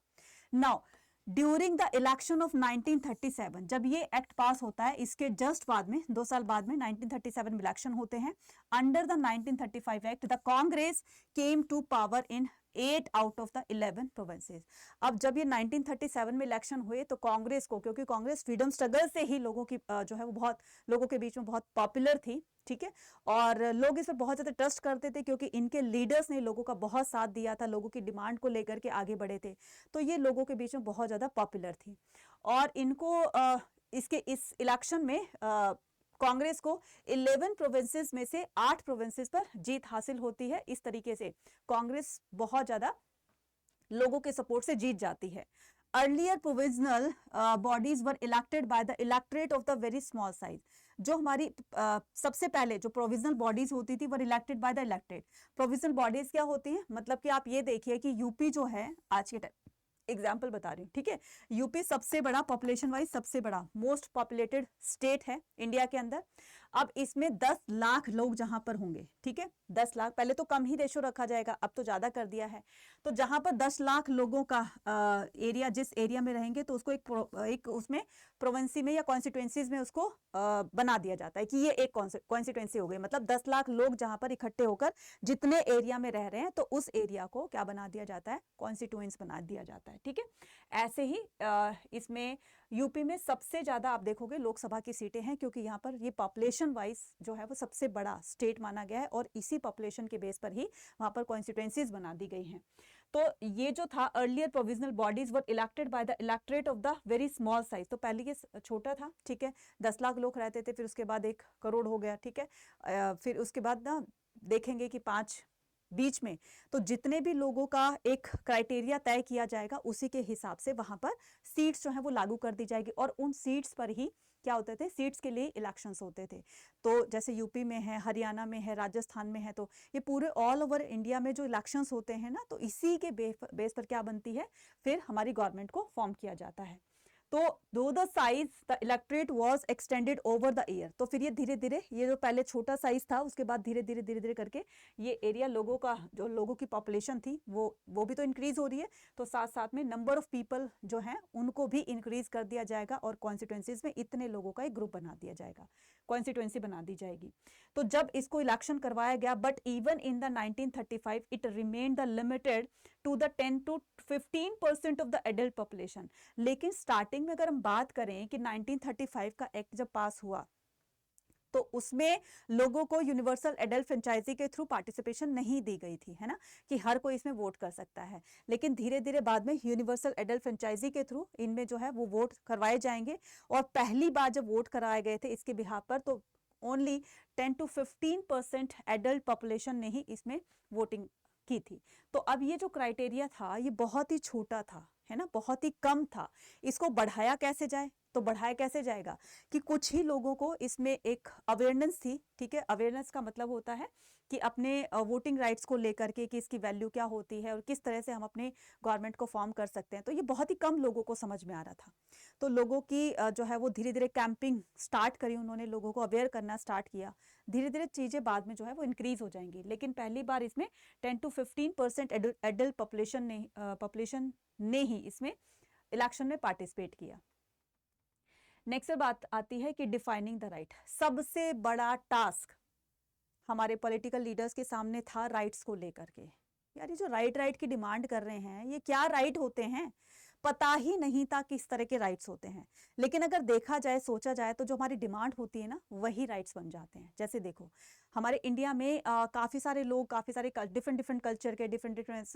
Now during the election of 1937, जब ये एक्ट पास होता है इसके जस्ट बाद में 2 साल बाद में 1937 में इलेक्शन होते हैं। Under the 1935 act the Congress came to power in 8 out of the 11 provinces. अब जब ये 1937 में इलेक्शन हुए तो कांग्रेस को, क्योंकि कांग्रेस फ्रीडम स्ट्रगल से ही लोगों की जो है वो बहुत लोगों के बीच में बहुत पॉपुलर थी, ठीक है। और लोग इस पर बहुत ज्यादा ट्रस्ट करते थे क्योंकि इनके लीडर्स ने लोगों का बहुत साथ दिया था, लोगों की डिमांड को लेकर के आगे बढ़े थे, तो ये लोगों के बीच में बहुत ज्यादा पॉपुलर थी। और इनको इस इलेक्शन में कांग्रेस को 11 प्रोविंसेस में से 8 प्रोविंसेस पर जीत हासिल होती है। इस तरीके से कांग्रेस बहुत ज्यादा लोगों के सपोर्ट से जीत जाती है। Earlier provisional bodies were elected by the electorate of the very small size. जो हमारी सबसे पहले जो प्रोविजनल बॉडीज होती थी वो elected by the elected. Provisional bodies क्या होती हैं, मतलब कि आप ये देखिए कि यूपी जो है, आज के टाइम एग्जाम्पल बता रही हूँ, ठीक है। यूपी सबसे बड़ा, पॉपुलेशन वाइज सबसे बड़ा, मोस्ट पॉपुलेटेड स्टेट है इंडिया के अंदर। अब इसमें 10 लाख लोग जहां पर होंगे, ठीक है, 10 लाख, पहले तो कम ही रेशो रखा जाएगा, अब तो ज्यादा कर दिया है। तो जहां पर 10 लाख लोगों का एरिया, जिस एरिया में रहेंगे, तो उसको एक उसमें प्रोविंसी में या कॉन्स्टिट्यूएंसीज में उसको बना दिया जाता है कि ये एक कॉन्स्टिट्यूएंसी हो गई। मतलब 10 लाख लोग जहां पर इकट्ठे होकर जितने एरिया में रह रहे हैं, तो उस एरिया को क्या बना दिया जाता है, कॉन्स्टिट्यूएंस बना दिया जाता है, ठीक है। ऐसे ही इसमें यूपी में सबसे ज्यादा आप देखोगे लोकसभा की सीटें हैं, क्योंकि यहाँ पर ये पॉपुलेशन वाइज जो है वो सबसे बड़ा स्टेट माना गया है और इसी पॉपुलेशन के बेस पर ही वहां पर कॉन्स्टिट्यूएंसीज बना दी गई हैं। तो ये जो था, earlier provisional bodies were elected by the electorate of the very small size. तो पहले ये छोटा था, ठीक है, 10 लाख लोग रहते थे, फिर उसके बाद 1 करोड़ हो गया, ठीक है। फिर उसके बाद ना देखेंगे कि 5 बीच में, तो जितने भी लोगों का एक क्राइटेरिया तय किया जाएगा उसी के हिसाब से वहां पर सीट्स जो है वो लागू कर दी जाएगी और उन सीट्स पर ही क्या होते थे, सीट्स के लिए इलेक्शंस होते थे। तो जैसे यूपी में है, हरियाणा में है, राजस्थान में है, तो ये पूरे ऑल ओवर इंडिया में जो इलेक्शंस होते हैं ना, तो इसी के बेस पर क्या बनती है, फिर हमारी गवर्नमेंट को फॉर्म किया जाता है। तो दो the size the electorate was extended over the year, तो फिर ये धीरे धीरे, ये जो पहले छोटा साइज था, उसके बाद धीरे धीरे धीरे धीरे करके ये एरिया, लोगों का, जो लोगों की पॉपुलेशन थी वो भी तो इंक्रीज हो रही है, तो साथ साथ में नंबर ऑफ पीपल जो हैं उनको भी इंक्रीज कर दिया जाएगा और कॉन्स्टिट्यूंसीज में इतने लोगों का एक ग्रुप बना दिया जाएगा, कॉन्स्टिट्यूंसी बना दी जाएगी। तो जब इसको इलेक्शन करवाया गया, but even in the 1935 it remained the limited to the 10 to 15% of the adult population. लेकिन स्टार्टिंग में अगर हम बात करें कि 1935 का एक्ट जब पास हुआ, तो उसमें लोगों को यूनिवर्सल एडल्ट फ्रेंचाइजी के थ्रू पार्टिसिपेशन नहीं दी गई थी, है ना, कि हर कोई इसमें वोट कर सकता है। लेकिन धीरे धीरे बाद में यूनिवर्सल एडल्ट फ्रेंचाइजी के थ्रू इनमें जो है वो वोट करवाए जाएंगे, और पहली बार जब वोट कराए गए थे इसके बिहाफ पर, तो ओनली 10 to 15% एडल्ट पॉपुलेशन ने ही इसमें वोटिंग की थी। तो अब ये जो क्राइटेरिया था ये बहुत ही छोटा था, है ना, बहुत ही कम था। इसको बढ़ाया कैसे जाए, तो बढ़ाया कैसे जाएगा कि कुछ ही लोगों को इसमें एक अवेयरनेस थी, ठीक है। अवेयरनेस का मतलब होता है कि अपने वोटिंग राइट्स को लेकर के कि इसकी वैल्यू क्या होती है और किस तरह से हम अपने गवर्नमेंट को फॉर्म कर सकते हैं। तो ये बहुत ही कम लोगों को समझ में आ रहा था। तो लोगों की जो है वो धीरे धीरे कैंपिंग स्टार्ट करी, उन्होंने लोगों को अवेयर करना स्टार्ट किया। धीरे धीरे चीज़ें बाद में जो है वो इंक्रीज हो जाएंगी, लेकिन पहली बार इसमें 10 to 15% एडल्ट पॉपुलेशन ने ही इसमें इलेक्शन में पार्टिसिपेट किया। नेक्स्ट बात आती है कि डिफाइनिंग द राइट। सबसे बड़ा टास्क हमारे पॉलिटिकल लीडर्स के सामने था राइट्स को लेकर के। यार ये जो राइट की डिमांड कर रहे हैं, ये क्या राइट होते हैं, पता ही नहीं था किस तरह के राइट्स होते हैं। लेकिन अगर देखा जाए, सोचा जाए, तो जो हमारी डिमांड होती है ना, वही राइट्स बन जाते हैं। जैसे देखो, हमारे इंडिया में काफ़ी सारे लोग, काफ़ी सारे डिफरेंट डिफरेंट कल्चर के, डिफरेंट डिफरेंट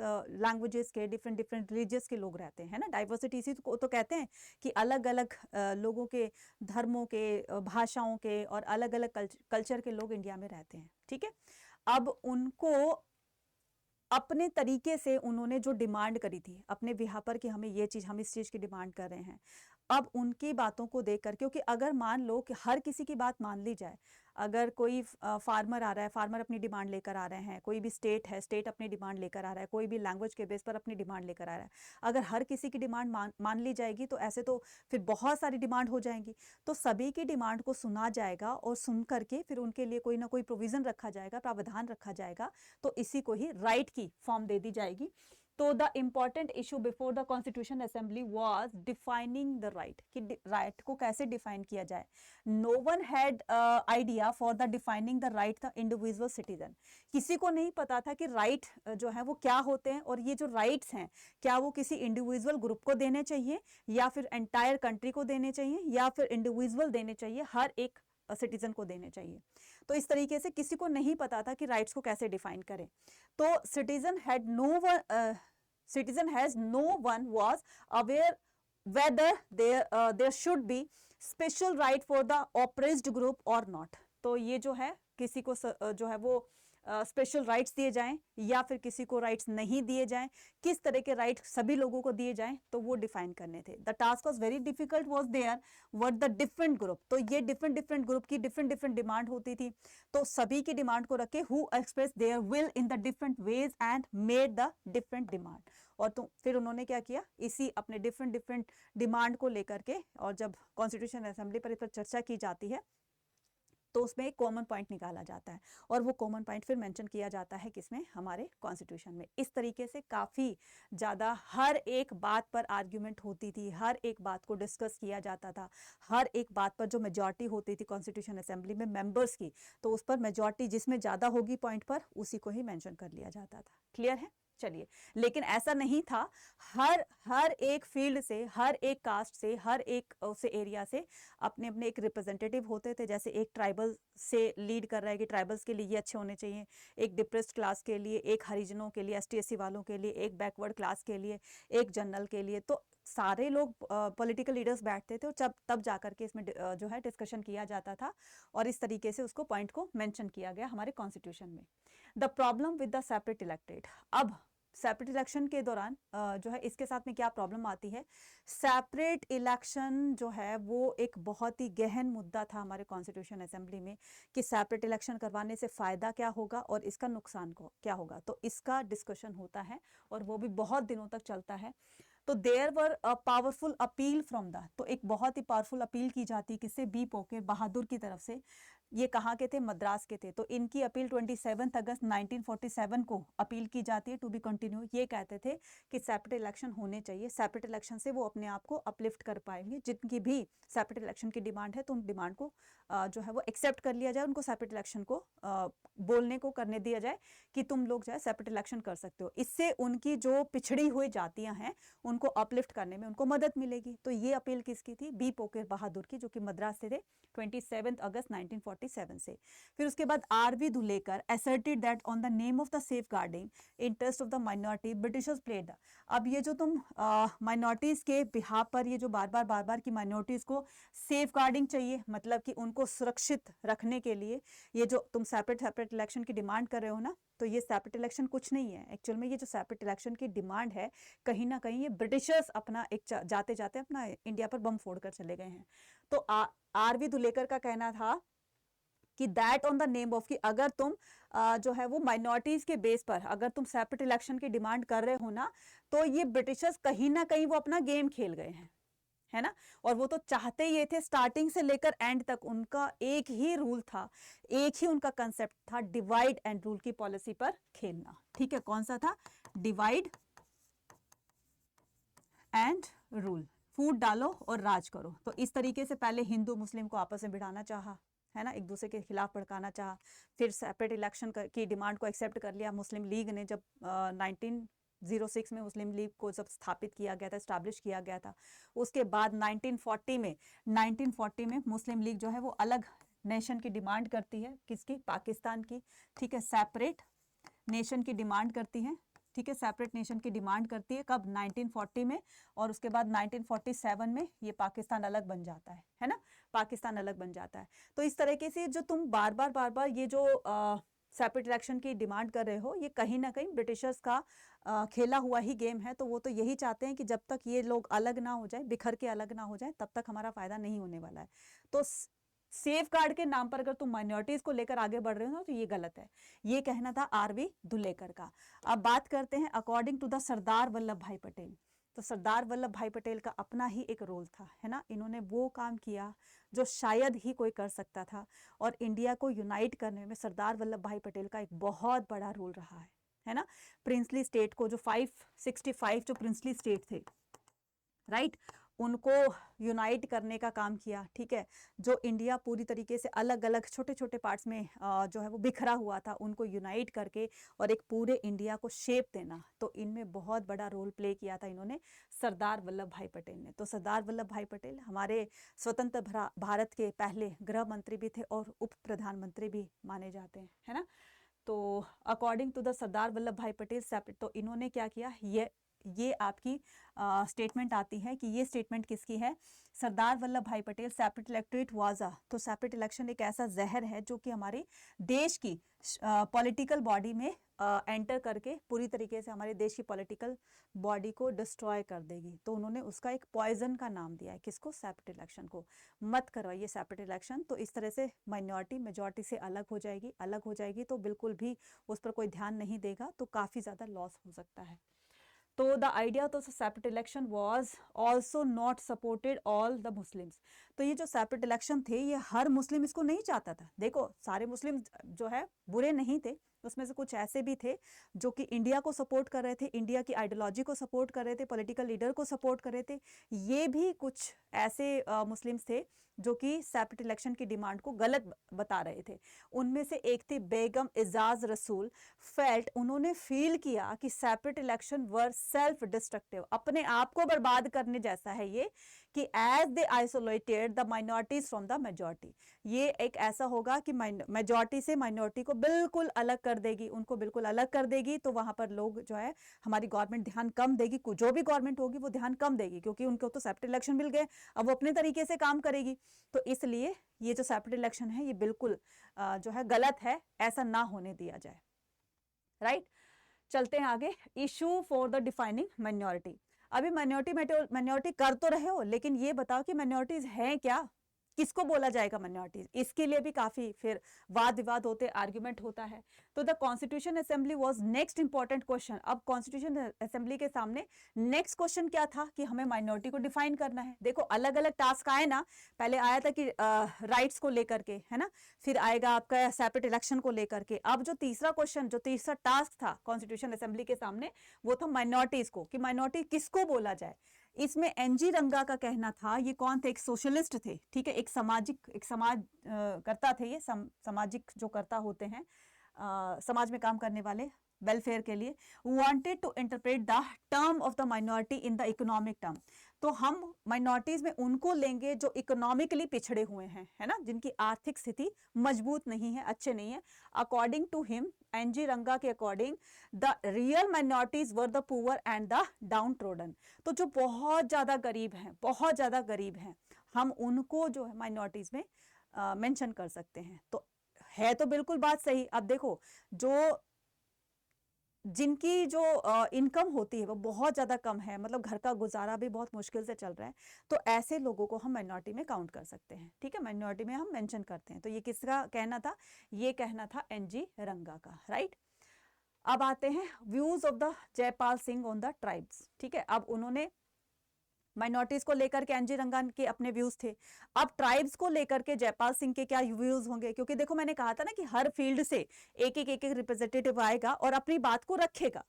लैंग्वेजेस के, डिफरेंट डिफरेंट रिलीजियस के लोग रहते हैं, है ना। डाइवर्सिटी इसी को तो कहते हैं कि अलग अलग लोगों के, धर्मों के, भाषाओं के और अलग अलग कल्चर के लोग इंडिया में रहते हैं, ठीक है। अब उनको अपने तरीके से उन्होंने जो डिमांड करी थी अपने बिहार पर कि हमें ये चीज़, हम इस चीज़ की डिमांड कर रहे हैं, अब उनकी बातों को देखकर, क्योंकि अगर मान लो कि हर किसी की बात मान ली जाए, अगर कोई फार्मर आ रहा है, फार्मर अपनी डिमांड लेकर आ रहे हैं, कोई भी स्टेट है, स्टेट अपनी डिमांड लेकर आ रहा है, कोई भी लैंग्वेज के बेस पर अपनी डिमांड लेकर आ रहा है, अगर हर किसी की डिमांड मान ली जाएगी, तो ऐसे तो फिर बहुत सारी डिमांड हो जाएंगी। तो सभी की डिमांड को सुना जाएगा और सुन करके फिर उनके लिए कोई ना कोई प्रोविज़न रखा जाएगा, प्रावधान रखा जाएगा, तो इसी को ही राइट की फॉर्म दे दी जाएगी। तो the important issue before the constitution assembly was defining the right, कि राइट को कैसे डिफाइन किया जाए। No one had idea for the defining the right the individual citizen. किसी को नहीं पता था कि राइट जो है वो क्या होते हैं, और ये जो राइट्स हैं क्या वो किसी इंडिविजुअल ग्रुप को देने चाहिए, या फिर एंटायर कंट्री को देने चाहिए, या फिर इंडिविजुअल देने चाहिए, हर एक सिटीजन को देने चाहिए। तो इस तरीके से किसी को नहीं पता था कि राइट्स को कैसे डिफाइन करें। तो citizen has no one was aware whether there should be special right for the oppressed group और नॉट। तो ये जो है किसी को जो है वो स्पेशल राइट्स दिए जाएं या फिर किसी को राइट्स नहीं दिए जाएं, किस तरह के राइट सभी लोगों को दिए जाएं, तो वो डिफाइन करने थे। The task was very difficult was there what the different group. तो ये डिफरेंट डिफरेंट ग्रुप की डिफरेंट डिफरेंट डिमांड होती थी, तो सभी की डिमांड को रखे, who express their will in the different ways and made the different demand. और तो फिर उन्होंने क्या किया, इसी अपने डिफरेंट डिफरेंट डिमांड को लेकर के, और जब कॉन्स्टिट्यूशन असेंबली पर इस पर चर्चा की जाती है, तो उसमें एक कॉमन पॉइंट निकाला जाता है, और वो कॉमन पॉइंट फिर मेंशन किया जाता है किसमें, हमारे कॉन्स्टिट्यूशन में। इस तरीके से काफ़ी ज़्यादा हर एक बात पर आर्ग्यूमेंट होती थी, हर एक बात को डिस्कस किया जाता था, हर एक बात पर जो मेजॉरिटी होती थी कॉन्स्टिट्यूशन असेंबली में मेंबर्स की, तो उस पर मेजॉरिटी जिसमें ज़्यादा होगी पॉइंट पर, उसी को ही मेंशन कर लिया जाता था। क्लियर है? चलिए, लेकिन ऐसा नहीं था। हर एक फील्ड से, हर एक कास्ट से, हर एक से एरिया से अपने अपने एक रिप्रेजेंटेटिव होते थे। जैसे एक ट्राइबल से लीड कर रहा है कि ट्राइबल्स के लिए ये अच्छे होने चाहिए, एक डिप्रेस्ड क्लास के लिए, एक हरिजनों के लिए, ST SC वालों के लिए, एक बैकवर्ड क्लास के लिए, एक जनरल के लिए। तो सारे लोग पॉलिटिकल लीडर्स बैठते थे, और तब जाकर के इसमें जो है डिस्कशन किया जाता था, और इस तरीके से उसको पॉइंट को मेंशन किया गया हमारे कॉन्स्टिट्यूशन में। The problem with the separate elected. अब सेपरेट इलेक्शन के दौरान जो है इसके साथ में क्या प्रॉब्लम आती है, सेपरेट इलेक्शन जो है वो एक बहुत ही गहन मुद्दा था हमारे कॉन्स्टिट्यूशन असेंबली में कि सेपरेट इलेक्शन करवाने से फ़ायदा क्या होगा और इसका नुकसान को क्या होगा। तो इसका डिस्कशन होता है और वो भी बहुत दिनों तक चलता है। तो there were a powerful appeal from the, तो एक बहुत ही पावरफुल अपील की जाती किससे, बी पोके बहादुर की तरफ से। ये कहाँ के थे, मद्रास के थे। तो इनकी अपील 27 अगस्त 1947 को अपील की जाती है टू बी कंटिन्यू। ये कहते थे कि सेपरेट इलेक्शन होने चाहिए, सेपरेट इलेक्शन से वो अपने आप को अपलिफ्ट कर पाएंगे। जिनकी भी सेपरेट इलेक्शन की डिमांड है तो उन डिमांड को जो है वो एक्सेप्ट कर लिया जाए, उनको सेपरेट इलेक्शन को बोलने को करने दिया जाए कि तुम लोग जो है सेपरेट इलेक्शन कर सकते हो। इससे उनकी जो पिछड़ी हुई जातियां हैं उनको अपलिफ्ट करने में उनको मदद मिलेगी। तो ये अपील किसकी थी, बी पोके बहादुर की, जो कि मद्रास से थे 27 अगस्त 1947 से। फिर उसके बाद RV. Dhulekar asserted that on the name of the safeguarding interest of the minority Britishers played। अब ये जो तुम माइनॉरिटीज के बिहाफ पर ये जो बार बार की माइनॉरिटीज को सेफ गार्डिंग चाहिए, मतलब कि उनको सुरक्षित रखने के लिए ये जो तुम सेपरेट इलेक्शन की डिमांड कर रहे हो ना, तो ये सेपरेट इलेक्शन कुछ नहीं है एक्चुअल में। ये जो सेपरेट इलेक्शन की डिमांड है कहीं ना कहीं ये ब्रिटिशर्स अपना एक जाते जाते अपना इंडिया पर बम फोड़ कर चले गए हैं। तो आर.वी. धुलेकर का कहना था कि that on the name of, कि अगर तुम जो है वो माइनॉरिटीज के बेस पर अगर तुम सेपरेट इलेक्शन की डिमांड कर रहे हो ना, तो ये ब्रिटिशर्स कहीं ना कहीं वो अपना गेम खेल गए हैं, है ना। और वो तो चाहते ये थे, स्टार्टिंग से लेकर एंड तक उनका एक ही रूल था, एक ही उनका कंसेप्ट था, डिवाइड एंड रूल की पॉलिसी पर खेलना। ठीक है, कौन सा था, डिवाइड एंड रूल, फूट डालो और राज करो। तो इस तरीके से पहले हिंदू मुस्लिम को आपस में भिड़ाना चाहा, है ना, एक दूसरे के खिलाफ भड़काना चाहा। फिर सेपरेट इलेक्शन की डिमांड को एक्सेप्ट कर लिया मुस्लिम लीग ने, जब 1906 में मुस्लिम लीग को जब स्थापित किया गया था, स्टैब्लिश किया गया था। उसके बाद 1940 में मुस्लिम लीग जो है वो अलग नेशन की डिमांड करती है, किसकी, पाकिस्तान की। ठीक है, सेपरेट नेशन की डिमांड करती है। ठीक है, सेपरेट नेशन की डिमांड करती है कब, 1940 में। और उसके बाद 1947 में ये पाकिस्तान अलग बन जाता है ना, पाकिस्तान अलग बन जाता है। तो इस तरीके से जो तुम बार बार ये जो सेपरेट इलेक्शन की डिमांड कर रहे हो, ये कहीं ना कहीं ब्रिटिशर्स का खेला हुआ ही गेम है। तो वो तो यही चाहते हैं कि जब तक ये लोग अलग ना हो जाए, बिखर के अलग ना हो जाए, तब तक हमारा फायदा नहीं होने वाला है। तो सेफ गार्ड के नाम पर अगर तुम माइनॉरिटीज को लेकर आगे बढ़ रहे हो तो ये गलत है। ये कहना था आर.वी. धुलेकर का। अब बात करते हैं according to the Sardar Vallabh भाई पटेल। तो सरदार वल्लभ भाई पटेल का अपना ही एक रोल था, है ना। इन्होंने वो काम किया जो शायद ही कोई कर सकता था, और इंडिया को यूनाइट करने में सरदार वल्लभ भाई पटेल का एक बहुत बड़ा रोल रहा है ना। प्रिंसली स्टेट को जो 565 जो प्रिंसली स्टेट थे, राइट, उनको यूनाइट करने का काम किया। ठीक है, जो इंडिया पूरी तरीके से अलग अलग छोटे छोटे पार्ट्स में जो है वो बिखरा हुआ था, उनको यूनाइट करके और एक पूरे इंडिया को शेप देना, तो इनमें बहुत बड़ा रोल प्ले किया था इन्होंने, सरदार वल्लभ भाई पटेल ने। तो सरदार वल्लभ भाई पटेल हमारे स्वतंत्र भारत के पहले गृह मंत्री भी थे और उप प्रधानमंत्री भी माने जाते हैं, है ना। तो according to the Sardar Vallabh भाई पटेल सेपरेट, तो इन्होंने क्या किया, ये आपकी स्टेटमेंट आती है कि ये स्टेटमेंट किसकी है, सरदार वल्लभ भाई Patel. Separate electorate was a, तो सेपरेट इलेक्शन एक ऐसा जहर है जो कि हमारे देश की पॉलिटिकल बॉडी में एंटर करके पूरी तरीके से हमारे देश की पॉलिटिकल बॉडी को डिस्ट्रॉय कर देगी। तो उन्होंने उसका एक पॉइजन का नाम दिया है, किसको, सेपरेट इलेक्शन को। मत करवाइए सेपरेट इलेक्शन, तो इस तरह से माइनॉरिटी मेजॉरिटी से अलग हो जाएगी तो बिल्कुल भी उस पर कोई ध्यान नहीं देगा, तो काफ़ी ज़्यादा लॉस हो सकता है। तो द आइडिया तो separate election was also not supported all the Muslims. तो ये जो सेपरेट इलेक्शन थे, ये हर मुस्लिम इसको नहीं चाहता था। देखो, सारे मुस्लिम जो है बुरे नहीं थे, उसमें से कुछ ऐसे भी थे जो कि इंडिया को सपोर्ट कर रहे थे, इंडिया की आइडियोलॉजी को सपोर्ट कर रहे थे, पॉलिटिकल लीडर को सपोर्ट कर रहे थे। ये भी कुछ ऐसे मुस्लिम्स थे जो कि सेपरेट इलेक्शन की डिमांड को गलत बता रहे थे। उनमें से एक थी बेगम एजाज रसूल। फेल्ट, उन्होंने फील किया कि separate election were self destructive, अपने आप को बर्बाद करने जैसा है ये, कि as they isolated the minorities from the majority. ये एक ऐसा होगा कि मेजॉरिटी से माइनॉरिटी को बिल्कुल अलग कर देगी, उनको बिल्कुल अलग कर देगी। तो वहां पर लोग जो है, हमारी गवर्नमेंट ध्यान कम देगी, जो भी गवर्नमेंट होगी वो ध्यान कम देगी, क्योंकि उनको तो सेपरेट इलेक्शन मिल गए, अब वो अपने तरीके से काम करेगी। तो इसलिए ये जो सेपरेट इलेक्शन है ये बिल्कुल जो है गलत है, ऐसा ना होने दिया जाए, राइट। चलते हैं आगे, issue for the defining minority. अभी माइनॉरिटी कर तो रहे हो, लेकिन ये बताओ कि माइनॉरिटीज हैं क्या, किसको बोला जाएगा माइनॉरिटीज, इसके लिए भी काफी फिर वाद विवाद होते, आर्ग्यूमेंट होता है। तो the constitution assembly was next important question. अब कॉन्स्टिट्यूशन असेंबली के सामने नेक्स्ट क्वेश्चन क्या था कि हमें माइनॉरिटी को डिफाइन करना है। देखो अलग अलग टास्क आए ना, पहले आया था कि राइट्स को लेकर के, है ना, फिर आएगा आपका सेपरेट इलेक्शन को लेकर के। अब जो तीसरा क्वेश्चन, जो तीसरा टास्क था कॉन्स्टिट्यूशन असेंबली के सामने, वो था माइनॉरिटीज को, कि माइनॉरिटी किसको बोला जाए। इसमें एनजी रंगा का कहना था, ये कौन थे, एक सोशलिस्ट थे, ठीक है, एक समाज करता थे, ये सामाजिक जो करता होते हैं, समाज में काम करने वाले, वेलफेयर के लिए, wanted to interpret the term of the minority in the economic term. तो हम माइनॉरिटीज में उनको लेंगे जो इकोनॉमिकली पिछड़े हुए हैं, है ना, जिनकी आर्थिक स्थिति मजबूत नहीं है, अच्छे नहीं है। अकॉर्डिंग टू हिम, एनजी रंगा के according, the real minorities were the poor and the down trodden. तो जो बहुत ज्यादा गरीब हैं, बहुत ज्यादा गरीब हैं, हम उनको जो है माइनॉरिटीज में मेंशन कर सकते हैं। तो है तो बिल्कुल बात सही। अब देखो, जो जिनकी जो इनकम होती है वो बहुत ज़्यादा कम है, मतलब घर का गुजारा भी बहुत मुश्किल से चल रहा है, तो ऐसे लोगों को हम माइनॉरिटी में काउंट कर सकते हैं, ठीक है, माइनॉरिटी में हम मेंशन करते हैं। तो ये किसका कहना था, ये कहना था एनजी रंगा का, राइट। अब आते हैं views of the Jaipal Singh on the tribes, ठीक है। अब उन्होंने माइनॉरिटीज को लेकर के एनजी रंगन के अपने व्यूज थे। अब ट्राइब्स को लेकर के जयपाल सिंह के क्या व्यूज होंगे, क्योंकि देखो मैंने कहा था ना कि हर फील्ड से एक एक रिप्रेजेंटेटिव आएगा और अपनी बात को रखेगा।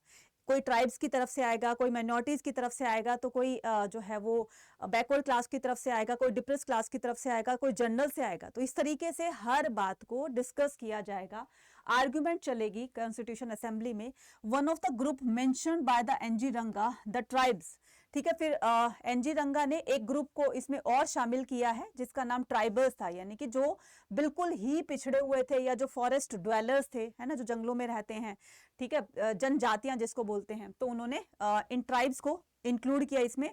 कोई ट्राइब्स की तरफ से आएगा, कोई माइनॉरिटीज की तरफ से आएगा, तो कोई जो है वो बैकवर्ड क्लास की तरफ से आएगा, कोई डिप्रेस क्लास की तरफ से आएगा, कोई जनरल से आएगा। तो इस तरीके से हर बात को डिस्कस किया जाएगा, आर्ग्यूमेंट चलेगी कॉन्स्टिट्यूशन असेंबली में। One of the group mentioned by the NG Ranga, the tribes, ठीक है। फिर एनजी रंगा ने एक ग्रुप को इसमें और शामिल किया है जिसका नाम ट्राइबल्स था, यानी कि जो बिल्कुल ही पिछड़े हुए थे, या जो फॉरेस्ट ड्वेलर्स थे, है ना, जो जंगलों में रहते हैं, ठीक है, जनजातियां जिसको बोलते हैं। तो उन्होंने इन ट्राइब्स को इंक्लूड किया इसमें।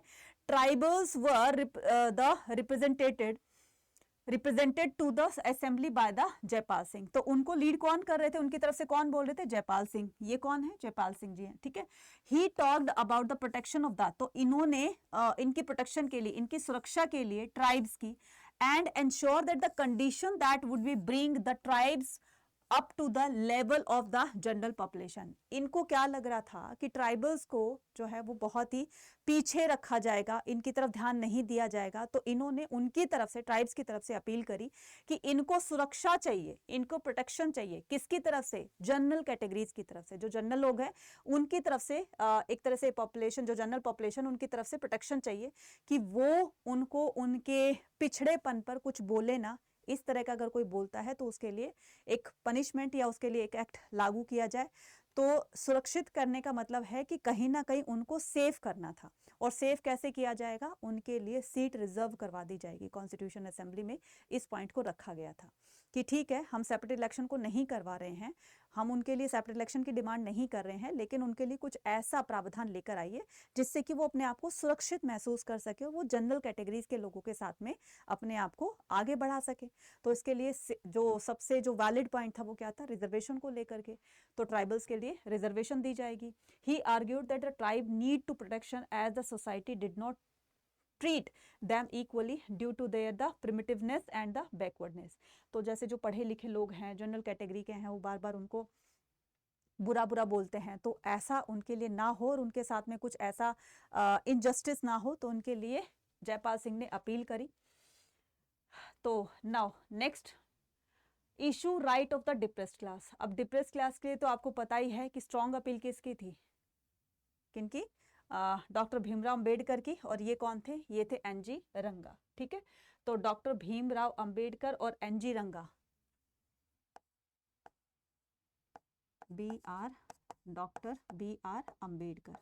Tribals were the represented to the assembly by the Jaipal Singh. तो उनको लीड कौन कर रहे थे, उनकी तरफ से कौन बोल रहे थे, जयपाल सिंह। ये कौन है, जयपाल सिंह जी हैं, ठीक है। He talked about the protection of the, तो इन्होंने इनकी प्रोटेक्शन के लिए, इनकी सुरक्षा के लिए ट्राइब्स की, and ensure that the condition that would be bring the tribes up to the level of the general population. इनको क्या लग रहा था कि ट्राइबल्स को जो है वो बहुत ही पीछे रखा जाएगा, इनकी तरफ ध्यान नहीं दिया जाएगा। तो इन्होंने उनकी तरफ से, ट्राइब्स की तरफ से अपील करी कि इनको सुरक्षा चाहिए, इनको प्रोटेक्शन चाहिए। किसकी तरफ से, जनरल कैटेगरीज की तरफ से, जो जनरल लोग हैं उनकी तरफ से, एक तरह से पॉपुलेशन, जो जनरल पॉपुलेशन, उनकी तरफ से प्रोटेक्शन चाहिए कि वो उनको उनके पिछड़ेपन पर कुछ बोले ना। इस तरह का अगर कोई बोलता है तो उसके लिए एक पनिशमेंट या उसके लिए एक एक्ट लागू किया जाए। तो सुरक्षित करने का मतलब है कि कहीं ना कहीं उनको सेव करना था। और सेव कैसे किया जाएगा, उनके लिए सीट रिजर्व करवा दी जाएगी। कॉन्स्टिट्यूशन असेंबली में इस पॉइंट को रखा गया था कि ठीक है, हम सेपरेट इलेक्शन को नहीं करवा रहे हैं, हम उनके लिए सेपरेट इलेक्शन की डिमांड नहीं कर रहे हैं, लेकिन उनके लिए कुछ ऐसा प्रावधान लेकर आइए जिससे कि वो अपने आप को सुरक्षित महसूस कर सके, वो जनरल कैटेगरीज के लोगों के साथ में अपने आप को आगे बढ़ा सके। तो इसके लिए जो सबसे जो वैलिड पॉइंट था वो क्या था, रिजर्वेशन को लेकर के। तो ट्राइबल्स के लिए रिजर्वेशन दी जाएगी। He argued that the tribe need to protection as the society did not treat them equally due to their the primitiveness and the backwardness। तो जैसे जो पढ़े लिखे लोग हैं, जनरल कैटेगरी के हैं, वो बार बार उनको बुरा बुरा बोलते हैं, तो ऐसा उनके लिए ना हो और उनके साथ में कुछ ऐसा इनजस्टिस ना हो, तो उनके लिए जयपाल सिंह ने अपील करी। तो now next issue right of the depressed class. अब डिप्रेस्ड क्लास के लिए तो आपको पता ही है कि स्ट्रॉन्ग अपील किसकी थी, किनकी, डॉक्टर भीमराव अंबेडकर की। और ये कौन थे, ये थे एनजी रंगा, ठीक है। तो डॉक्टर भीमराव अंबेडकर और एनजी रंगा, डॉक्टर बी आर अंबेडकर,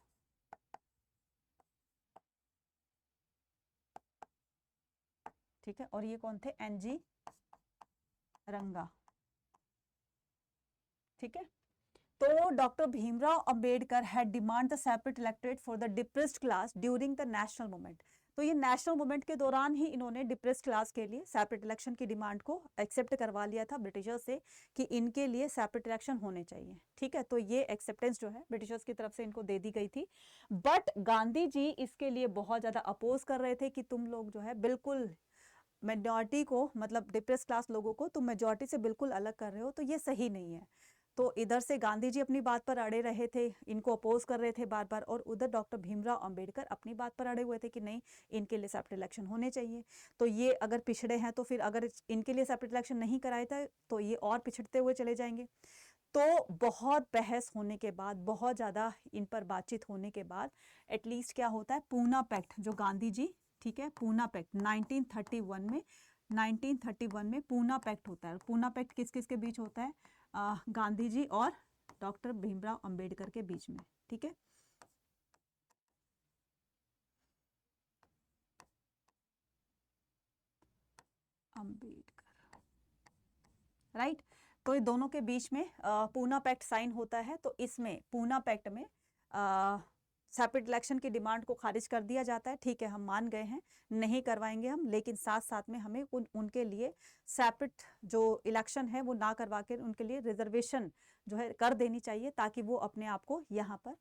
ठीक है। और ये कौन थे, एनजी रंगा, ठीक है। तो doctor Bhimrao Ambedkar had demand the separate electorate for the depressed class during the national movement. तो ये नेशनल मूवमेंट के दौरान ही इन्होंने डिप्रेस क्लास के लिए सेपरेट इलेक्शन की डिमांड को एक्सेप्ट करवा लिया था ब्रिटिशर्स से कि इनके लिए सेपरेट इलेक्शन होने चाहिए, ठीक है। तो ये एक्सेप्टेंस जो है ब्रिटिशर्स की तरफ से इनको दे दी गई थी। बट गांधी जी इसके लिए बहुत ज़्यादा अपोज कर रहे थे कि तुम लोग जो है बिल्कुल मेजॉरिटी को, मतलब डिप्रेस क्लास लोगों को तुम मेजॉरिटी से बिल्कुल अलग कर रहे हो, तो ये सही नहीं है। तो इधर से गांधी जी अपनी बात पर अड़े रहे थे, इनको अपोज कर रहे थे बार बार, और उधर डॉक्टर भीमराव अंबेडकर अपनी बात पर अड़े हुए थे कि नहीं, इनके लिए सेपरेट इलेक्शन होने चाहिए। तो ये अगर पिछड़े हैं तो फिर अगर इनके लिए सेपरेट इलेक्शन नहीं कराया था तो ये और पिछड़ते हुए चले जाएंगे। तो बहुत बहस होने के बाद, बहुत ज़्यादा इन पर बातचीत होने के बाद एटलीस्ट क्या होता है, पूना पैक्ट जो गांधी जी, ठीक है, पूना पैक्ट 1931 में पूना पैक्ट होता है। पूना पैक्ट किस किस के बीच होता है, गांधी जी और डॉक्टर भीमराव अंबेडकर के बीच में, ठीक है। अंबेडकर, राइट। तो ये दोनों के बीच में पूना पैक्ट साइन होता है। तो इसमें पूना पैक्ट में सेपरेट इलेक्शन की डिमांड को खारिज कर दिया जाता है, ठीक है, हम मान गए हैं, नहीं करवाएंगे हम, लेकिन साथ साथ में हमें उनके लिए सेपरेट जो इलेक्शन है वो ना करवा के उनके लिए रिजर्वेशन जो है कर देनी चाहिए, ताकि वो अपने आप को यहाँ पर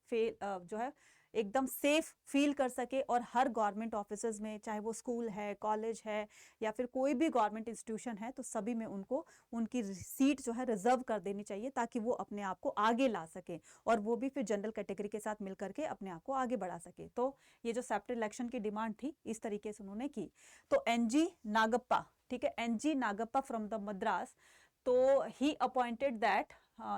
जो है एकदम सेफ फील कर सके। और हर गवर्नमेंट ऑफिसेज में, चाहे वो स्कूल है, कॉलेज है, या फिर कोई भी गवर्नमेंट इंस्टीट्यूशन है, तो सभी में उनको उनकी सीट जो है रिजर्व कर देनी चाहिए, ताकि वो अपने आप को आगे ला सके, और वो भी फिर जनरल कैटेगरी के साथ मिलकर के अपने आप को आगे बढ़ा सके। तो ये जो सेपरेट इलेक्शन की डिमांड थी, इस तरीके से उन्होंने की। तो एनजी नागप्पा, ठीक है, NG Nagappa from the Madras, तो ही अपॉइंटेड दैट,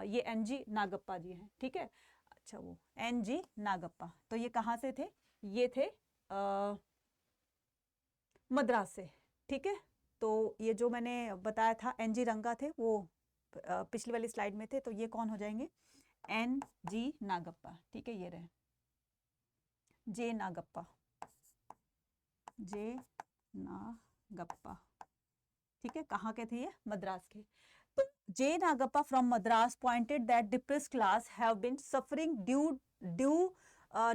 ये एनजी नागप्पा जी हैं, ठीक है। अच्छा, वो एनजी नागप्पा, तो ये कहाँ से थे, ये थे मद्रास से, ठीक है। तो ये जो मैंने बताया था एनजी रंगा थे, वो पिछली वाली स्लाइड में थे, तो ये कौन हो जाएंगे, एनजी नागप्पा, ठीक है, ये रहे जे नागप्पा, जे नागप्पा, ठीक है। कहाँ के थे ये, मद्रास के। तो J Nagappa from Madras pointed that depressed class have been suffering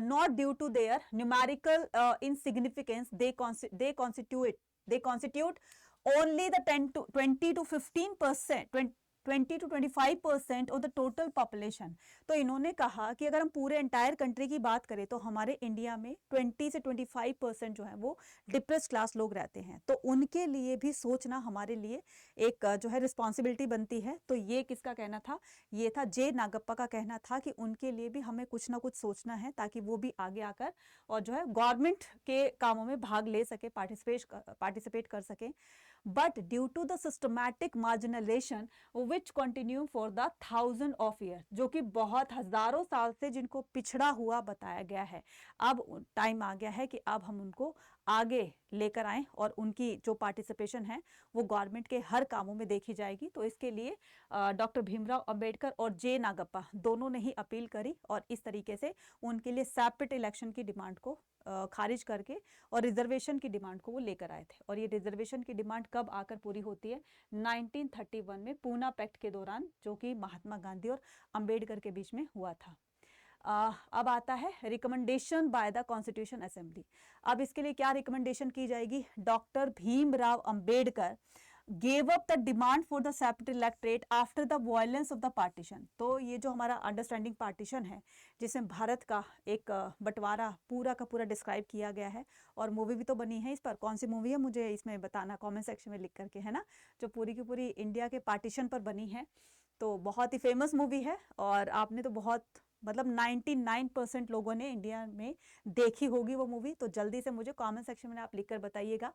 not due to their numerical insignificance. They constitute only the 20 to 15%, 20 to 25% of the total population. तो इन्होंने कहा कि अगर हम पूरे एंटायर कंट्री की बात करें तो हमारे इंडिया में 20 से 25% जो है वो डिप्रेस क्लास लोग रहते हैं। तो उनके लिए भी सोचना हमारे लिए एक जो है रिस्पॉन्सिबिलिटी बनती है। तो ये किसका कहना था, ये था जे नागप्पा का कहना था कि उनके लिए भी हमें कुछ ना कुछ सोचना है, ताकि वो भी आगे आकर और जो है गवर्नमेंट के कामों में भाग ले सके, पार्टिसिपेट कर सके। But due to the systematic marginalisation which continue for the 1000 of year, जो कि बहुत हजारों साल से जिनको पिछड़ा हुआ बताया गया है, अब टाइम आ गया है कि अब हम उनको आगे लेकर आएं और उनकी जो पार्टिसिपेशन है वो गवर्नमेंट के हर कामों में देखी जाएगी। तो इसके लिए डॉक्टर भीमराव अंबेडकर और जे नागप्पा दोनों ने ही अपील करी, और इस तरीके से उनके लिए सेपरेट इलेक्शन की डिमांड को खारिज करके और रिजर्वेशन की डिमांड को वो लेकर आए थे। और ये रिजर्वेशन की डिमांड कब आकर पूरी होती है, 1931 में पूना पैक्ट के दौरान, जो कि महात्मा गांधी और अंबेडकर के बीच में हुआ था। अब आता है recommendation by the constitution assembly. अब इसके लिए क्या रिकमेंडेशन की जाएगी, doctor Bhimrao Ambedkar gave up the demand for the separate electorate after the violence of the partition। तो ये जो हमारा अंडरस्टैंडिंग पार्टीशन है, जिसमें भारत का एक बंटवारा पूरा का पूरा डिस्क्राइब किया गया है, और मूवी भी तो बनी है इस पर। कौन सी मूवी है मुझे इसमें बताना कमेंट सेक्शन में लिख करके, है ना, जो पूरी की पूरी इंडिया के पार्टीशन पर बनी है। तो बहुत ही फेमस मूवी है, और आपने तो बहुत, मतलब 99% लोगों ने इंडिया में देखी होगी वो मूवी। तो जल्दी से मुझे कमेंट सेक्शन में आप लिखकर बताइएगा।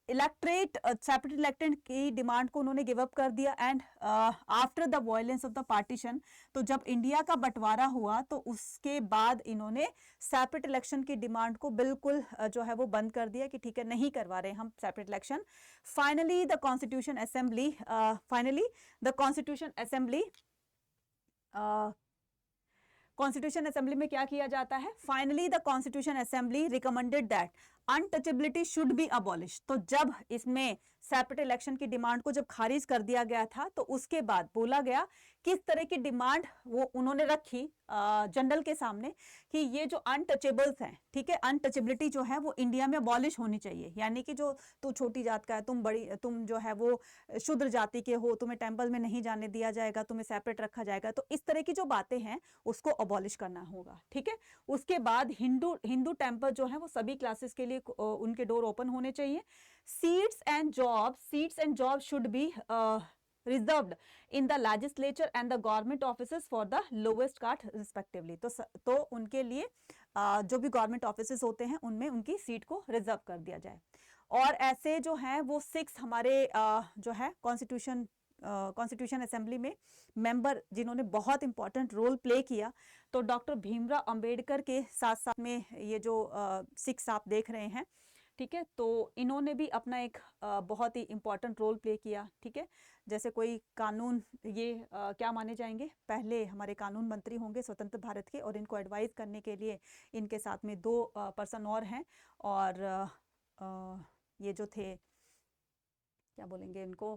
इलेक्ट्रेट सेपरेट इलेक्टेड की डिमांड को उन्होंने गिव अप कर दिया, and after the violence of the partition, तो जब इंडिया का बंटवारा हुआ तो उसके बाद इन्होंने सेपरेट इलेक्शन की डिमांड को बिल्कुल जो है वो बंद कर दिया कि ठीक है, नहीं करवा रहे हम separate election. Finally the constitution assembly constitution assembly में क्या किया जाता है, finally the constitution assembly recommended that untouchability should be abolish. तो जब इसमें सेपरेट इलेक्शन की डिमांड को जब खारिज कर दिया गया था तो उसके बाद बोला गया किस तरह की डिमांड वो उन्होंने रखी जनरल के सामने कि ये जो अनटचेबल्स हैं, ठीक है, अनटचेबिलिटी जो है वो इंडिया में अबॉलिश होनी चाहिए। यानी कि जो तू छोटी जात का है, तुम जो है वो शूद्र जाति के हो, तुम्हें टेंपल में नहीं जाने दिया जाएगा, तुम्हें सेपरेट रखा जाएगा। तो इस तरह की जो बातें हैं उसको अबॉलिश करना होगा, ठीक है। उसके बाद हिंदू टेंपल जो है वो सभी क्लासेस के लिए उनके डोर ओपन होने चाहिए। Seats and job should be reserved in the legislature and the government offices for the lowest caste respectively. तो उनके लिए जो भी गवर्नमेंट ऑफिसेस होते हैं उनमें उनकी सीट को रिजर्व कर दिया जाए। और ऐसे जो हैं वो 6 हमारे जो है कॉन्स्टिट्यूशन असेंबली में मेंबर जिन्होंने बहुत इंपॉर्टेंट रोल प्ले किया, तो डॉक्टर भीमराव अंबेडकर के साथ साथ में ये जो 6 आप देख रहे हैं, ठीक है, तो इन्होंने भी अपना एक बहुत ही इंपॉर्टेंट रोल प्ले किया, ठीक है। जैसे कोई कानून ये क्या माने जाएंगे, पहले हमारे कानून मंत्री होंगे स्वतंत्र भारत के, और इनको एडवाइस करने के लिए इनके साथ में 2 पर्सन और हैं। और ये जो थे, क्या बोलेंगे इनको,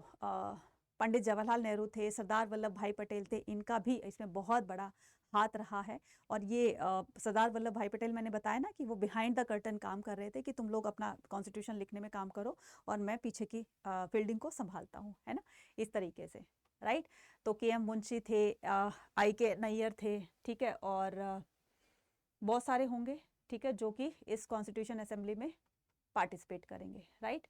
पंडित जवाहरलाल नेहरू थे, सरदार वल्लभ भाई पटेल थे, इनका भी इसमें बहुत बड़ा हाथ रहा है। और ये सरदार वल्लभ भाई पटेल, मैंने बताया ना कि वो बिहाइंड द कर्टन काम कर रहे थे कि तुम लोग अपना कॉन्स्टिट्यूशन लिखने में काम करो और मैं पीछे की फील्डिंग को संभालता हूँ, है ना, इस तरीके से, राइट। तो के.एम. मुंशी थे, I.K. नैयर थे, ठीक है, और बहुत सारे होंगे, ठीक है, जो कि इस कॉन्स्टिट्यूशन असेंबली में पार्टिसिपेट करेंगे, राइट।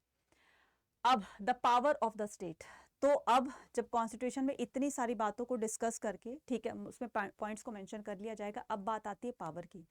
अब the power of the state. तो अब जब कॉन्स्टिट्यूशन में इतनी सारी बातों को डिस्कस करके, ठीक है, उसमें पॉइंट्स को मेंशन कर लिया जाएगा, अब बात आती है पावर की।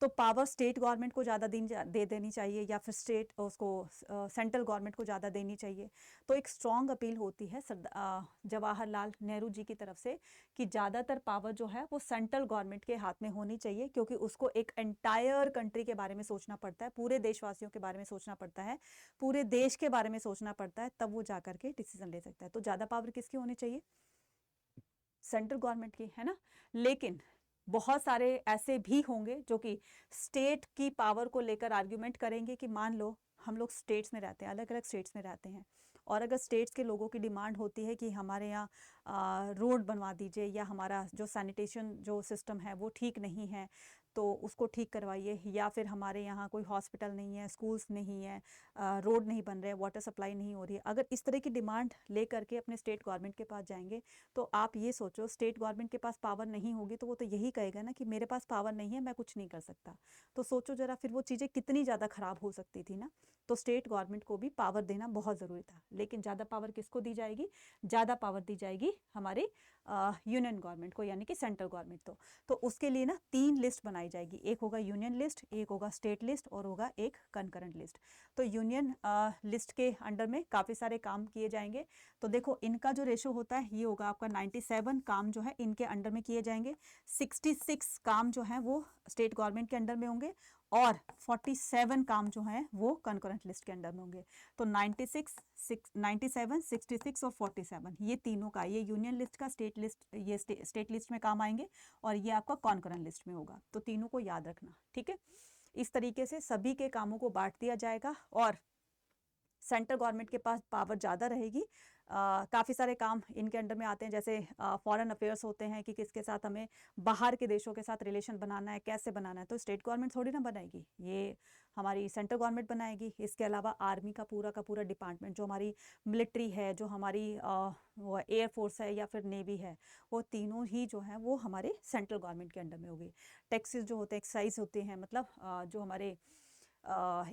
तो पावर स्टेट गवर्नमेंट को ज़्यादा दे देनी चाहिए या फिर सेंट्रल गवर्नमेंट को ज़्यादा देनी चाहिए। तो एक स्ट्रॉन्ग अपील होती है जवाहरलाल नेहरू जी की तरफ से कि ज़्यादातर पावर जो है वो सेंट्रल गवर्नमेंट के हाथ में होनी चाहिए, क्योंकि उसको एक एंटायर कंट्री के बारे में सोचना पड़ता है, पूरे देशवासियों के बारे में सोचना पड़ता है, पूरे देश के बारे में सोचना पड़ता है, तब वो जाकर के डिसीजन ले सकता है। तो ज़्यादा पावर किसकी होनी चाहिए, सेंट्रल गवर्नमेंट की, है ना। लेकिन बहुत सारे ऐसे भी होंगे जो कि स्टेट की पावर को लेकर आर्ग्यूमेंट करेंगे कि मान लो हम लोग स्टेट्स में रहते हैं, अलग अलग स्टेट्स में रहते हैं, और अगर स्टेट्स के लोगों की डिमांड होती है कि हमारे यहाँ रोड बनवा दीजिए, या हमारा जो सैनिटेशन जो सिस्टम है वो ठीक नहीं है तो उसको ठीक करवाइए, या फिर हमारे यहाँ कोई हॉस्पिटल नहीं है, स्कूल्स नहीं है, रोड नहीं बन रहे, वाटर सप्लाई नहीं हो रही है, अगर इस तरह की डिमांड ले करके अपने स्टेट गवर्नमेंट के पास जाएंगे, तो आप ये सोचो स्टेट गवर्नमेंट के पास पावर नहीं होगी तो वो तो यही कहेगा ना कि मेरे पास पावर नहीं है, मैं कुछ नहीं कर सकता। तो सोचो जरा फिर वो चीज़ें कितनी ज़्यादा ख़राब हो सकती थी ना। तो स्टेट गवर्नमेंट को भी पावर देना बहुत ज़रूरी था। लेकिन ज़्यादा पावर किसको दी जाएगी, ज़्यादा पावर दी जाएगी हमारी यूनियन गवर्नमेंट को, यानी कि सेंट्रल गवर्नमेंट। तो उसके लिए ना 3 लिस्ट बनाई जाएगी, एक होगा यूनियन लिस्ट, एक होगा स्टेट लिस्ट, और होगा एक कंकरेंट लिस्ट। तो यूनियन लिस्ट के अंडर में काफ़ी सारे काम किए जाएंगे। तो देखो इनका जो रेशो होता है ये होगा आपका 97 काम जो है इनके अंडर में किए जाएंगे, 66 काम जो है वो स्टेट गवर्नमेंट के अंडर में होंगे, और 47 काम जो है वो कंकरेंट लिस्ट के अंडर में होंगे। तो 97, 66 और 47 ये तीनों का, ये यूनियन लिस्ट का ये स्टेट लिस्ट में काम आएंगे, और ये आपका कॉन्करेंट लिस्ट में होगा। तो तीनों को याद रखना, ठीक है। इस तरीके से सभी के कामों को बांट दिया जाएगा, और सेंट्रल गवर्नमेंट के पास पावर ज़्यादा रहेगी। काफ़ी सारे काम इनके अंडर में आते हैं, जैसे फॉरेन अफेयर्स होते हैं कि किसके साथ हमें बाहर के देशों के साथ रिलेशन बनाना है, कैसे बनाना है, तो स्टेट गवर्नमेंट थोड़ी ना बनाएगी, ये हमारी सेंट्रल गवर्नमेंट बनाएगी। इसके अलावा आर्मी का पूरा डिपार्टमेंट, जो हमारी मिलिट्री है, जो हमारी एयर फोर्स है या फिर नेवी है, वो तीनों ही जो है वो हमारे सेंट्रल गवर्नमेंट के अंडर में होगी। टैक्सेस जो होते हैं, एक्साइज होते हैं, मतलब जो हमारे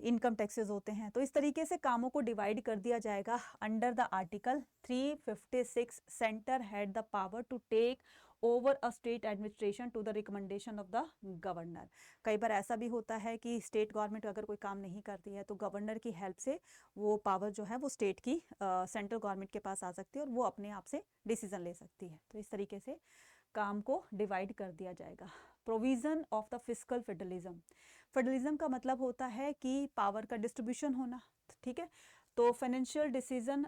इनकम टैक्सेस होते हैं। तो इस तरीके से कामों को डिवाइड कर दिया जाएगा under the article 356। Centre had the power to take over a state administration to the recommendation of the governor. कई बार ऐसा भी होता है कि स्टेट गवर्नमेंट अगर कोई काम नहीं करती है तो गवर्नर की हेल्प से वो पावर जो है वो स्टेट की सेंट्रल गवर्नमेंट के पास आ सकती है, और वो अपने आप से डिसीजन ले सकती है। तो इस तरीके से काम को डिवाइड कर दिया जाएगा। Provision of the fiscal federalism. Federalism का मतलब होता है कि पावर का डिस्ट्रीब्यूशन होना, ठीक है। तो financial decision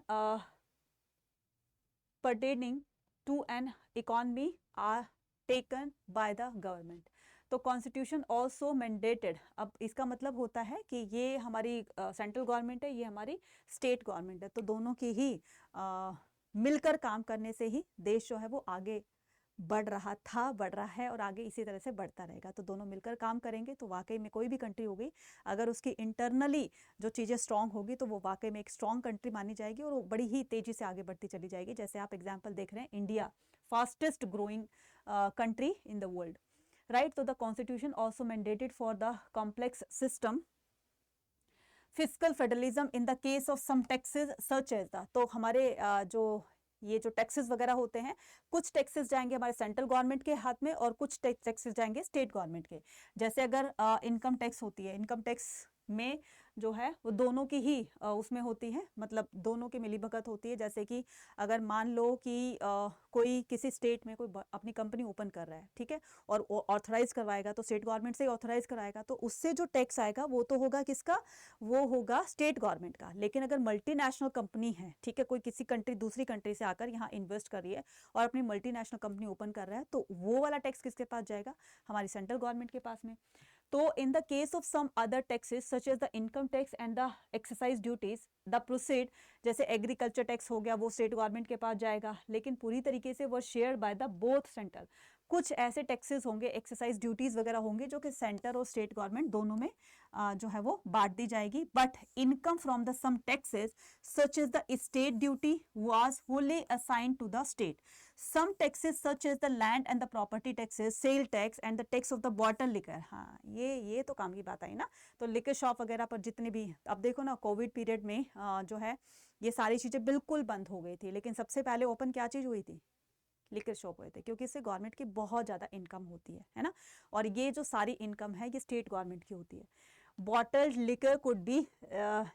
pertaining to an economy are taken by the government। तो कॉन्स्टिट्यूशन ऑल्सो मैंडेटेड, अब इसका मतलब होता है कि ये हमारी सेंट्रल गवर्नमेंट है, ये हमारी स्टेट गवर्नमेंट है, तो दोनों की ही मिलकर काम करने से ही देश जो है वो आगे बढ़ रहा था, बढ़ रहा है और आगे इसी तरह से बढ़ता रहेगा। तो दोनों मिलकर काम करेंगे तो वाकई में कोई भी कंट्री होगी, अगर उसकी इंटरनली जो चीज़ें स्ट्रांग होगी तो वो वाकई में एक स्ट्रांग कंट्री मानी जाएगी और वो बड़ी ही तेज़ी से आगे बढ़ती चली जाएगी। जैसे आप एग्जाम्पल देख रहे हैं, India fastest growing country in the world, right? So the constitution also mandated for the complex system fiscal federalism in the case of some taxes such as the, तो हमारे जो ये जो टैक्सेस वगैरह होते हैं, कुछ टैक्सेस जाएंगे हमारे सेंट्रल गवर्नमेंट के हाथ में और कुछ टैक्सेस जाएंगे स्टेट गवर्नमेंट के। जैसे अगर इनकम टैक्स होती है, इनकम टैक्स में जो है वो दोनों की ही उसमें होती है, मतलब दोनों की मिलीभगत होती है। जैसे कि अगर मान लो कि कोई किसी स्टेट में कोई अपनी कंपनी ओपन कर रहा है, ठीक है, और ऑथराइज करवाएगा तो स्टेट गवर्नमेंट से ही ऑथराइज कराएगा, तो उससे जो टैक्स आएगा वो तो होगा किसका, वो होगा स्टेट गवर्नमेंट का। लेकिन अगर मल्टीनेशनल कंपनी है, ठीक है, कोई किसी कंट्री दूसरी कंट्री से आकर यहाँ इन्वेस्ट कर रही है और अपनी मल्टीनेशनल कंपनी ओपन कर रहा है, तो वो वाला टैक्स किसके पास जाएगा, हमारी सेंट्रल गवर्नमेंट के पास में। तो in the case of some other taxes such as the income tax and the excise duties the proceed, जैसे एग्रीकल्चर टैक्स हो गया, वो स्टेट गवर्नमेंट के पास जाएगा, लेकिन पूरी तरीके से वो share by the both centre. कुछ ऐसे टैक्सेस होंगे, एक्सरसाइज ड्यूटीज वगैरह होंगे जो कि सेंटर और स्टेट गवर्नमेंट दोनों में जो है वो बांट दी जाएगी। But income from the some taxes such as the state duty was wholly assigned to the state. Some taxes such as the land and the property taxes, sale tax and the tax of the bottle liquor, हाँ ये तो काम की बात आई ना। तो liquor shop वगैरह पर जितने भी, अब देखो ना कोविड पीरियड में जो है ये सारी चीज़ें बिल्कुल बंद हो गई थी, लेकिन सबसे पहले ओपन क्या चीज़ हुई थी, लिकर शॉप हुए थे, क्योंकि इससे गवर्नमेंट की बहुत ज़्यादा इनकम होती है ना। और ये जो सारी इनकम है ये स्टेट गवर्नमेंट की होती है। Bottled liquor could be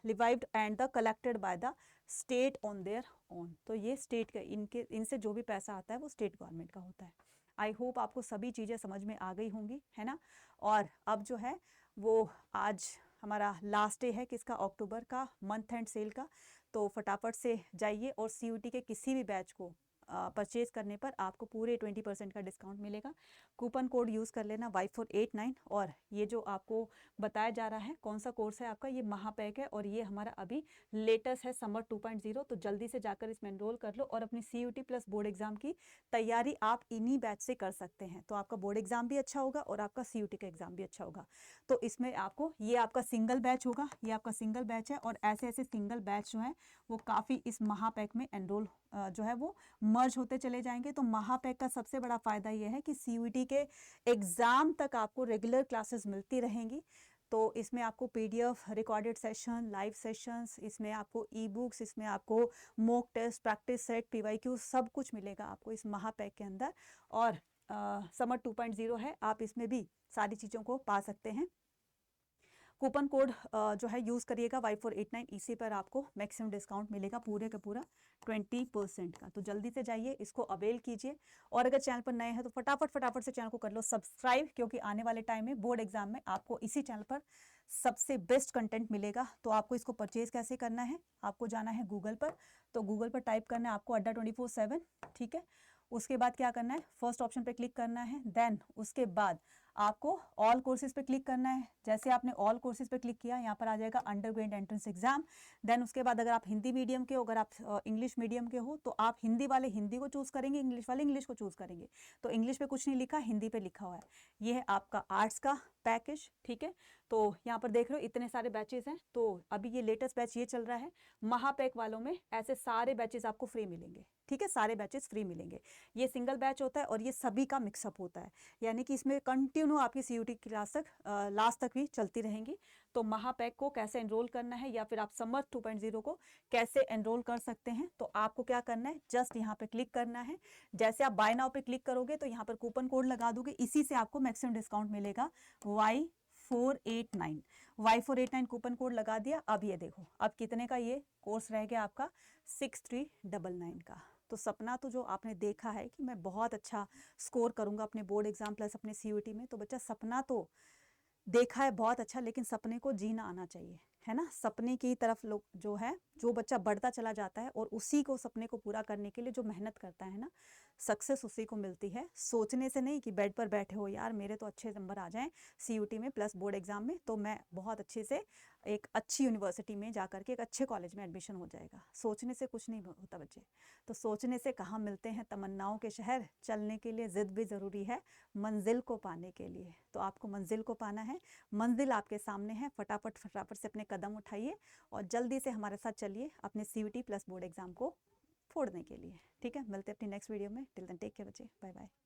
levied and the collected by the state on their own, तो ये स्टेट का, इनसे जो भी पैसा आता है वो स्टेट गवर्नमेंट का होता है। आई होप आपको सभी चीज़ें समझ में आ गई होंगी, है ना। और अब जो है वो आज हमारा लास्ट डे है किसका, अक्टूबर का, मंथ एंड सेल का। तो फटाफट से जाइए और CUT के किसी भी बैच को परचेज करने पर आपको पूरे 20% का डिस्काउंट मिलेगा। कूपन कोड यूज़ कर लेना Y489। और ये जो आपको बताया जा रहा है कौन सा कोर्स है आपका, ये महापैक है और ये हमारा अभी लेटेस्ट है समर 2.0। तो जल्दी से जाकर इसमें एनरोल कर लो और अपनी CUT प्लस बोर्ड एग्जाम की तैयारी आप इन्हीं बैच से कर सकते हैं। तो आपका बोर्ड एग्जाम भी अच्छा होगा और आपका CUT का एग्जाम भी अच्छा होगा। तो इसमें आपको, ये आपका सिंगल बैच होगा, ये आपका सिंगल बैच है और ऐसे ऐसे सिंगल बैच जो है वो काफ़ी इस महापैक में एनरोल जो है वो मर्ज होते चले जाएंगे। तो महापैक का सबसे बड़ा फायदा यह है कि CUT के एग्जाम तक आपको रेगुलर क्लासेस मिलती रहेंगी। तो इसमें आपको PDF, recorded session, live sessions, इसमें आपको ई-बुक्स, इसमें आपको mock test, practice set, PYQ सब कुछ मिलेगा आपको इस महापैक के अंदर। और समर 2.0 है, आप इसमें भी सारी चीज़ों को पा सकते हैं। कूपन कोड जो है यूज़ करिएगा Y489, इसी पर आपको मैक्सिमम डिस्काउंट मिलेगा पूरे का पूरा 20% का। तो जल्दी से जाइए, इसको अवेल कीजिए। और अगर चैनल पर नए हैं तो फटाफट से चैनल को कर लो सब्सक्राइब, क्योंकि आने वाले टाइम में बोर्ड एग्जाम में आपको इसी चैनल पर सबसे बेस्ट कंटेंट मिलेगा। तो आपको इसको परचेज कैसे करना है, आपको जाना है गूगल पर, तो गूगल पर टाइप करना है आपको अड्डा 24/7, ठीक है। उसके बाद क्या करना है, फर्स्ट ऑप्शन पे क्लिक करना है, देन उसके बाद आपको ऑल कोर्सेज पे क्लिक करना है। जैसे आपने ऑल कोर्सेज पे क्लिक किया, यहाँ पर आ जाएगा अंडरग्रेड एंट्रेंस एग्जाम। देन उसके बाद अगर आप हिंदी मीडियम के हो, अगर आप इंग्लिश मीडियम के हो, तो आप हिंदी वाले हिंदी को चूज़ करेंगे, इंग्लिश वाले इंग्लिश को चूज़ करेंगे। तो इंग्लिश पे कुछ नहीं लिखा, हिंदी पे लिखा हुआ है। ये है आपका आर्ट्स का पैकेज, ठीक है। तो यहाँ पर देख रहे हो इतने सारे बैचेस हैं। तो अभी ये लेटेस्ट बैच ये चल रहा है, महापैक वालों में ऐसे सारे बैचेस आपको फ्री मिलेंगे, ठीक है, सारे बैचेस फ्री मिलेंगे। ये सिंगल बैच होता है और ये सभी का मिक्सअप होता है, यानी कि इसमें कंटिन्यू आपकी CUT क्लास तक लास्ट तक भी चलती रहेंगी। तो महापैक को कैसे एनरोल करना है या फिर आप समर 2.0 को कैसे एनरोल कर सकते हैं, तो आपको क्या करना है, जस्ट यहाँ पे क्लिक करना है। जैसे आप बाय नाउ पे क्लिक करोगे तो यहाँ पर कूपन कोड लगा दोगे, इसी से आपको मैक्सिमम डिस्काउंट मिलेगा Y489 कूपन कोड लगा दिया। अब ये देखो, अब कितने का ये कोर्स रह गया आपका, 6399 का। तो सपना तो जो आपने देखा है कि मैं बहुत अच्छा स्कोर करूंगा अपने बोर्ड एग्जाम प्लस अपने CUT में, तो बच्चा सपना तो देखा है बहुत अच्छा, लेकिन सपने को जीना आना चाहिए, है ना। सपने की तरफ लोग जो है, जो बच्चा बढ़ता चला जाता है और उसी को सपने को पूरा करने के लिए जो मेहनत करता है ना, सक्सेस उसी को मिलती है, सोचने से नहीं कि बेड पर बैठे हो यार मेरे तो अच्छे नंबर आ जाएं सीयूटी में प्लस बोर्ड एग्जाम में तो मैं बहुत अच्छे से एक अच्छी यूनिवर्सिटी में जा करके एक अच्छे कॉलेज में एडमिशन हो जाएगा। सोचने से कुछ नहीं होता बच्चे। तो सोचने से कहाँ मिलते हैं तमन्नाओं के शहर, चलने के लिए ज़िद भी ज़रूरी है मंजिल को पाने के लिए। तो आपको मंजिल को पाना है, मंजिल आपके सामने है, फटाफट फटाफट से अपने कदम उठाइए और जल्दी से हमारे साथ चलिए अपने सीयूटी प्लस बोर्ड एग्जाम को फोड़ने के लिए। ठीक है, मिलते हैं अपनी नेक्स्ट वीडियो में। टिल देन टेक केयर बच्चे, बाय बाय।